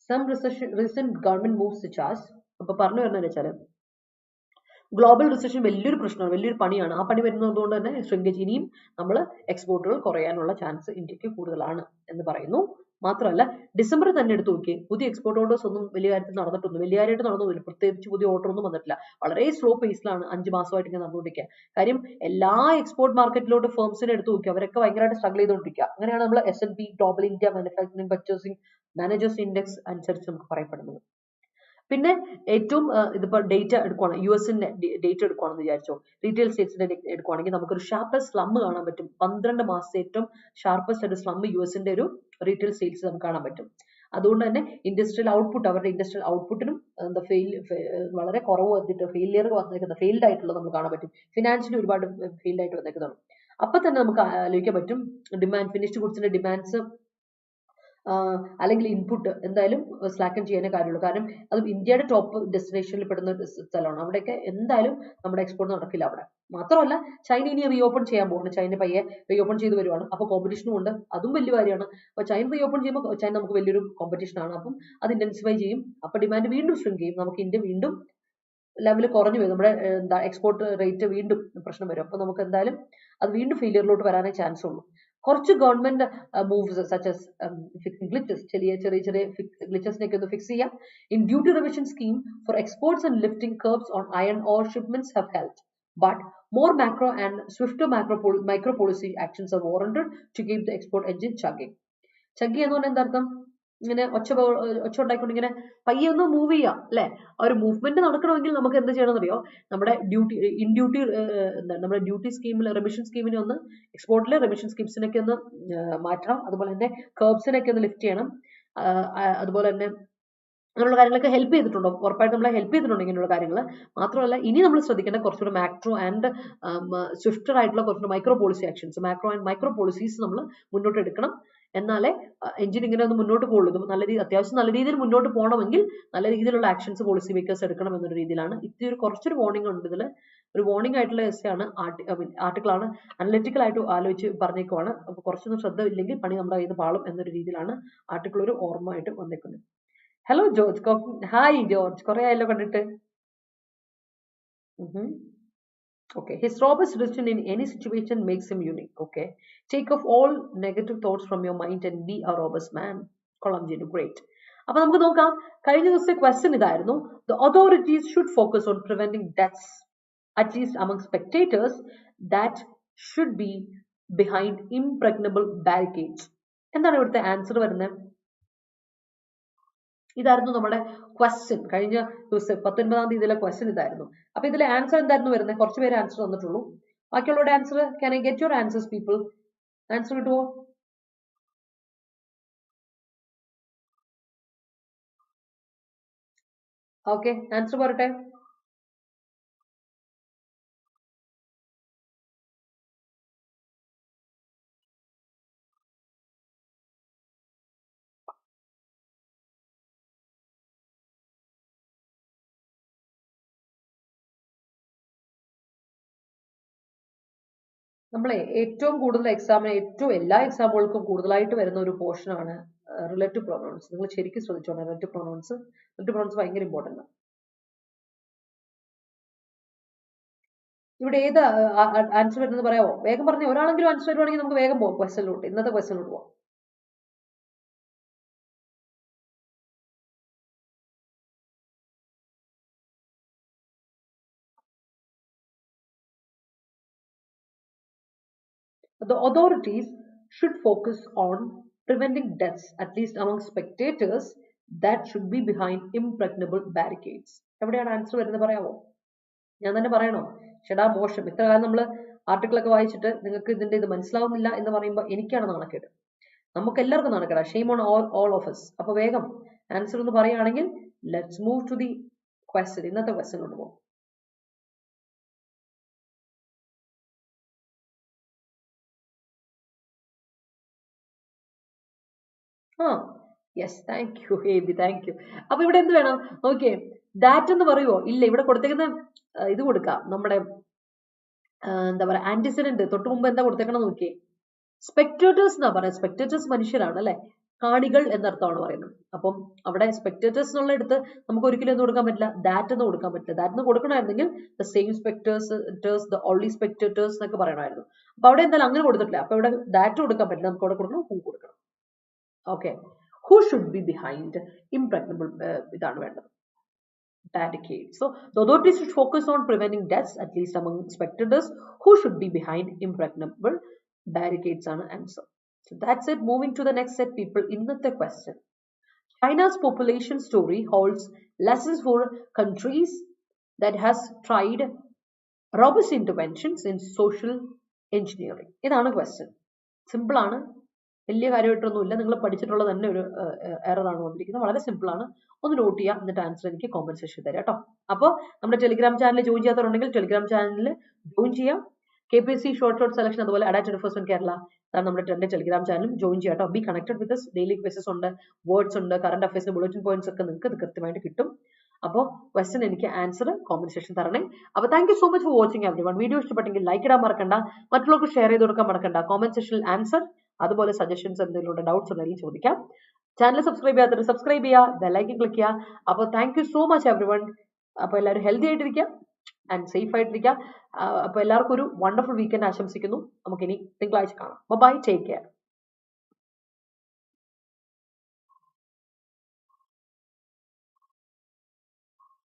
Some recent government moves such as, global recession വലിയൊരു പ്രശ്നമാണ്, വലിയൊരു പണിയാണ്. ആ പണി വരുന്നതുകൊണ്ട് തന്നെ shrinkage ഇനിയും നമ്മൾ എക്സ്പോർട്ടുകൾ കുറയാനുള്ള ചാൻസ് ഇന്ത്യക്ക് കൂടുതലാണ് എന്ന് പറയുന്നു. മാത്രമല്ല ഡിസംബർ തന്നെ എടുത്തു നോക്കി, പുതിയ എക്സ്പോർട്ട് ഓർഡേഴ്സ് ഒന്നും വലിയ കാര്യത്തിൽ നടന്നിട്ടൊന്നും വലിയ കാര്യമായിട്ട് നടന്നൊന്നുമില്ല. പ്രത്യേകിച്ച് പുതിയ ഓർഡർ ഒന്നും വന്നിട്ടില്ല. വളരെ സ്ലോ പേസിലാണ് 5 മാസമായിട്ട് ഇങ്ങനെ നടന്നുകൊണ്ടിരിക്കുക. കാര്യം എല്ലാ എക്സ്പോർട്ട് മാർക്കറ്റിലോട്ട് ഫേംസിനെ എടുത്തു നോക്കി, അവരൊക്കെ ഭയങ്കരമായിട്ട് സ്ട്രഗിൾ ചെയ്തുകൊണ്ടിരിക്കുക. അങ്ങനെയാണ് നമ്മൾ S&P global India manufacturing purchasing managers index അനുസരിച്ച് നമുക്ക് പറയപ്പെടുന്നത്. പിന്നെ ഏറ്റവും ഇതിപ്പോൾ ഡേറ്റ എടുക്കുവാണ്, US-ന്റെ ഡേറ്റ എടുക്കുവാണെന്ന് വിചാരിച്ചോ, റീറ്റെയിൽ സെയിൽസിന്റെ എടുക്കുവാണെങ്കിൽ നമുക്കൊരു ഷാർപ്പസ്റ്റ് സ്ലം കാണാൻ പറ്റും. 12 മാസത്തെ ഏറ്റവും ഷാർപ്പസ്റ്റ് ഒരു സ്ലം US-ന്റെ ഒരു റീറ്റെയിൽ സെയിൽസ് നമുക്ക് കാണാൻ പറ്റും. അതുകൊണ്ട് തന്നെ ഇൻഡസ്ട്രിയൽ ഔട്ട്പുട്ട്, അവരുടെ ഇൻഡസ്ട്രിയൽ ഔട്ട്പുട്ടിനും വളരെ കുറവ് വന്നിട്ട് ഫെയിലിയർ വന്നേക്കുന്നത്, ഫെയിൽഡ് ആയിട്ടുള്ളത് നമുക്ക് കാണാൻ പറ്റും. ഫിനാൻഷ്യലി ഒരുപാട് ഫെയിൽഡ് ആയിട്ട് വന്നേക്കുന്നതാണ്. അപ്പൊ തന്നെ നമുക്ക് ആലോചിക്കാൻ പറ്റും ഡിമാൻഡ്, ഫിനിഷ്ഡ് ഗുഡ്സിന്റെ ഡിമാൻഡ്സ് അല്ലെങ്കിൽ ഇൻപുട്ട് എന്തായാലും സ്ലാക്കൻ ചെയ്യാനേ കാര്യമുള്ളൂ. കാരണം അത് ഇന്ത്യയുടെ ടോപ്പ് ഡെസ്റ്റിനേഷനിൽ പെടുന്ന സ്ഥലമാണ്. അവിടെയൊക്കെ എന്തായാലും നമ്മുടെ എക്സ്പോർട്ട് നടക്കില്ല അവിടെ. മാത്രമല്ല ചൈന ഇനി റീഓപ്പൺ ചെയ്യാൻ പോകുന്നു. ചൈന പയ്യെ റീഓപ്പൺ ചെയ്ത് വരുവാണ്. അപ്പോൾ കോമ്പറ്റീഷനും ഉണ്ട്, അതും വലിയ കാര്യമാണ്. അപ്പോൾ ചൈന റീഓപ്പൺ ചെയ്യുമ്പോൾ ചൈന നമുക്ക് വലിയൊരു കോമ്പറ്റീഷൻ ആണ്. അപ്പം അത് ഇന്റൻസിഫൈ ചെയ്യും. അപ്പോൾ ഡിമാൻഡ് വീണ്ടും ഷ്രിങ്ക് ചെയ്യും. നമുക്ക് ഇന്ത്യ വീണ്ടും ലെവൽ കുറഞ്ഞു വരും. നമ്മുടെ എക്സ്പോർട്ട് റേറ്റ് വീണ്ടും പ്രശ്നം വരും. അപ്പോൾ നമുക്ക് എന്തായാലും അത് വീണ്ടും ഫെയിലിയറിലോട്ട് വരാനേ ചാൻസ് ഉള്ളൂ. കുറച്ച് government moves such as fixing glitches, ചെറിയ ഗ്ലിച്ചസിനൊക്കെ ഒന്ന് ഫിക്സ് ചെയ്യാം. In duty revision scheme for exports and lifting curbs on iron ore shipments have helped, but more macro and swifter micro policy actions are warranted to keep the export engine chugging. ചഗ്ഗി എന്ന് പറഞ്ഞാൽ എന്താ അർത്ഥം? ഇങ്ങനെ ഒച്ച ഉണ്ടായിക്കൊണ്ട് ഇങ്ങനെ പയ്യെ ഒന്ന് move ചെയ്യാം അല്ലെ. ആ ഒരു മൂവ്മെന്റ് നടക്കണമെങ്കിൽ നമുക്ക് എന്ത് ചെയ്യണമെന്ന് അറിയോ? നമ്മുടെ നമ്മുടെ ഡ്യൂട്ടി സ്കീമിൽ റെമിഷൻ സ്കീമിനെ ഒന്ന്, എക്സ്പോർട്ടിലെ റെമിഷൻ സ്കീംസിനൊക്കെ ഒന്ന് മാറ്റണം. അതുപോലെ തന്നെ കർബ്സിനൊക്കെ ഒന്ന് ലിഫ്റ്റ് ചെയ്യണം. അതുപോലെ തന്നെ അങ്ങനെയുള്ള കാര്യങ്ങളൊക്കെ ഹെൽപ്പ് ചെയ്തിട്ടുണ്ടോ? ഉറപ്പായിട്ട് നമ്മളെ ഹെൽപ്പ് ചെയ്തിട്ടുണ്ട് ഇങ്ങനെയുള്ള കാര്യങ്ങൾ. മാത്രമല്ല ഇനി നമ്മൾ ശ്രദ്ധിക്കേണ്ട കുറച്ചുകൂടെ മാക്രോ ആൻഡ് സ്വിഫ്റ്റർ ആയിട്ടുള്ള കുറച്ചുകൂടെ micro policy actions, macro and micro policies നമ്മൾ മുന്നോട്ട് എടുക്കണം. എന്നാലേ എഞ്ചിൻ ഇങ്ങനെ ഒന്ന് മുന്നോട്ട് പോകുള്ളൂ. ഇത് അത്യാവശ്യം നല്ല രീതിയിൽ മുന്നോട്ട് പോകണമെങ്കിൽ നല്ല രീതിയിലുള്ള ആക്ഷൻസ് പോളിസി മേക്കേഴ്സ് എടുക്കണം എന്നൊരു രീതിയിലാണ്. ഇത്തിരി കുറച്ചൊരു വാർണിംഗ് ഉണ്ട് ഇതിൽ. ഒരു വാർണിംഗ് ആയിട്ടുള്ള എസ്സെയാണ്, ആർട്ടിക്കിളാണ്. അനലിറ്റിക്കൽ ആയിട്ട് ആലോചിച്ച് പറഞ്ഞേക്കുവാണ്. അപ്പോൾ കുറച്ചൊന്നും ശ്രദ്ധ ഇല്ലെങ്കിൽ പണി നമ്മുടെ കയ്യിൽ നിന്ന് പാളും എന്നൊരു രീതിയിലാണ് ആർട്ടിക്കിൾ ഒരു ഓർമ്മ ആയിട്ട് വന്നേക്കുന്നത്. ഹലോ ജോർജ്, ഹായ് ജോർജ്, കുറെ ആയല്ലോ കണ്ടിട്ട്. Okay, his robust decision in any situation makes him unique. Okay, take off all negative thoughts from your mind and be a robust man. കൊള്ളാം ജിനു, ഗ്രേറ്റ്. അപ്പൊ നമുക്ക് നോക്കാം. കഴിഞ്ഞ ദിവസത്തെ ക്വസ്റ്റ്യൻ ഇതായിരുന്നു. The authorities should focus on preventing deaths, at least among spectators, that should be behind impregnable barricades. എന്താണ് ഇവിടുത്തെ answer വരുന്നത്? ഇതായിരുന്നു നമ്മുടെ ക്വസ്റ്റ്യൻ. കഴിഞ്ഞ ദിവസം 19-ാം തീയതിയിലെ ക്വസ്റ്റ്യൻ ഇതായിരുന്നു. അപ്പൊ ഇതിലെ ആൻസർ എന്തായിരുന്നു വരുന്നത്? കുറച്ച് പേര് ആൻസർ തന്നിട്ടുള്ളൂ. ബാക്കിയുള്ളവരുടെ answer, can I get your answers people? Answer കിട്ടുമോ? ഓക്കെ, ആൻസർ പറയട്ടെ. നമ്മളെ ഏറ്റവും കൂടുതൽ എക്സാമിന്, എല്ലാ എക്സാമുകൾക്കും കൂടുതലായിട്ട് വരുന്ന ഒരു പോർഷൻ ആണ് റിലേറ്റീവ് പ്രൊനൗൺസ്. നിങ്ങൾ ശരിക്കും ശ്രദ്ധിച്ചോണം. റിലേറ്റീവ് പ്രൊനൗൺസ് ഭയങ്കര ഇമ്പോർട്ടൻ്റ് ആണ്. ഇവിടെ ഏത് ആൻസർ വരുന്നത് പറയാമോ? വേഗം പറഞ്ഞേ. ഒരാളെങ്കിലും ആൻസർ വരുവാണെങ്കിൽ നമുക്ക് വേഗം പോകാം ക്വസ്റ്റ്യനിലോട്ട്, ഇന്നത്തെ ക്വസ്റ്റ്യനിലോട്ട് പോകാം. The authorities should focus on preventing deaths, at least among spectators, that should be behind impregnable barricades. എവിടെയാണ് ആൻസർ വരുന്നത് പറയാമോ? ഞാൻ തന്നെ പറയണോ? ചേടാ മോശം, ഇത്ര കാലം നമ്മൾ ആർട്ടിക്കിളൊക്കെ വായിച്ചിട്ട് നിങ്ങൾക്ക് ഇതിന്റെ ഇത് മനസ്സിലാവുന്നില്ല എന്ന് പറയുമ്പോൾ എനിക്കാണ് നാണക്കേട്. നമുക്ക് എല്ലാവർക്കും നാണക്കേടാ. Shame on all of us. അപ്പൊ വേഗം ആൻസർ ഒന്ന് പറയുകയാണെങ്കിൽ let's move to the question. ഇന്നത്തെ ക്വസ്റ്റ്യനിലോട്ട് പോകും. Yes, thank you Heby, thank you. അപ്പൊ ഇവിടെ എന്ത് വേണം? ഓക്കെ, ദാറ്റ് എന്ന് പറയുമോ? ഇല്ല, ഇവിടെ കൊടുത്തേക്കുന്ന ഇത് കൊടുക്കാം, നമ്മുടെ എന്താ പറയാ, ആന്റിസിഡന്റ് തൊട്ട് മുമ്പ് എന്താ കൊടുത്തേക്കണം നോക്കിയേ. സ്പെക്ടേറ്റേഴ്സ് എന്നാ പറയാം. സ്പെക്ടേറ്റേഴ്സ് മനുഷ്യരാണ് അല്ലെ, കാണികൾ എന്നർത്ഥമാണ് പറയുന്നത്. അപ്പം അവിടെ സ്പെക്ടേറ്റേഴ്സ് എന്നുള്ള എടുത്ത് നമുക്ക് ഒരിക്കലും എന്ന് കൊടുക്കാൻ പറ്റില്ല, ദാറ്റ് എന്ന് കൊടുക്കാൻ പറ്റില്ല. ദാറ്റ് എന്ന് കൊടുക്കണമായിരുന്നെങ്കിൽ the same spectres, the only spectators എന്നൊക്കെ പറയണമായിരുന്നു. അപ്പൊ അവിടെ എന്തായാലും അങ്ങനെ കൊടുത്തിട്ടില്ല. അപ്പൊ ഇവിടെ ദാറ്റ് കൊടുക്കാൻ പറ്റില്ല, നമുക്ക് അവിടെ കൊടുക്കണം ഹൂ കൊടുക്കണം. Okay, who should be behind ഇംപ്രഗ്നബിൾ, ഇതാണ് വേണ്ടത്, barricade. So the authorities should focus on preventing deaths, at least among spectators. Who should be behind impregnable barricades ആണ് answer. So that's it. Moving to the next set, people. ഇന്നത്തെ question. China's population story holds lessons for countries that has tried robust interventions in social engineering. ഇതാണ് question. Simple ആണ്, വലിയ കാര്യമായിട്ടൊന്നുമില്ല. നിങ്ങൾ പഠിച്ചിട്ടുള്ളത് തന്നെ ഒരു എററാണ് വന്നിരിക്കുന്നത്. വളരെ സിമ്പിൾ ആണ്. ഒന്ന് നോട്ട് ചെയ്യുക, എന്നിട്ട് ആൻസർ എനിക്ക് കോമന്റ് സെക്ഷൻ തരാം കേട്ടോ. അപ്പോൾ നമ്മുടെ ടെലിഗ്രാം ചാനൽ ജോയിൻ ചെയ്യാത്തവരുണ്ടെങ്കിൽ ടെലിഗ്രാം ചാനലിൽ ജോയിൻ ചെയ്യാം. KPSC ഷോർട്ട് സെലക്ഷൻ, അതുപോലെ അഡാറ്റ് എൻഫോഴ്സ്മെന്റ് കേരള, അതാണ് നമ്മുടെ ടെലിഗ്രാം ചാനലും ജോയിൻ ചെയ്യാം കേട്ടോ. ബി കണക്റ്റഡ് വിത്ത് ഡെയിലി ക്വസ്റ്റസ് ഉണ്ട്, വേർഡ്സ് ഉണ്ട്, കറണ്ട് അഫയേഴ്സിന്റെ ബുള്ളറ്റിൻ പോയിന്റ്സ് ഒക്കെ നിങ്ങൾക്ക് ഇത് കൃത്യമായിട്ട് കിട്ടും. അപ്പോൾ ക്വസ്റ്റൻ എനിക്ക് ആൻസർ കോമന്റ് സെക്ഷൻ തരണേ. അപ്പോൾ thank you so much for watching everyone. Video ഇഷ്ടപ്പെട്ടെങ്കിൽ ലൈക്ക് ഇടാൻ മറക്കണ്ട, മറ്റുള്ളവർക്ക് ഷെയർ ചെയ്ത് കൊടുക്കാൻ മറക്കണ്ട. കോമന്റ് സെക്ഷനിൽ ആൻസർ, അതുപോലെ സജഷൻസ്, എന്തെങ്കിലും ഡൗട്ട്സ് ഉണ്ടെങ്കിൽ ചോദിക്കാം. ചാനൽ സബ്സ്ക്രൈബ് ചെയ്യാത്തവർ സബ്സ്ക്രൈബ് ചെയ്യുക, ബെല്ലൈക്കൻ ക്ലിക്ക് ചെയ്യുക. അപ്പോൾ thank you so much everyone. അപ്പോൾ എല്ലാവരും ഹെൽത്തി ആയിട്ടിരിക്കുക ആൻഡ് സേഫ് ആയിട്ടിരിക്കുക. അപ്പോൾ എല്ലാവർക്കും ഒരു വണ്ടർഫുൾ വീക്കെൻഡ് ആശംസിക്കുന്നു. നമുക്കിനി തിങ്കളാഴ്ച കാണാം. Bye, take care.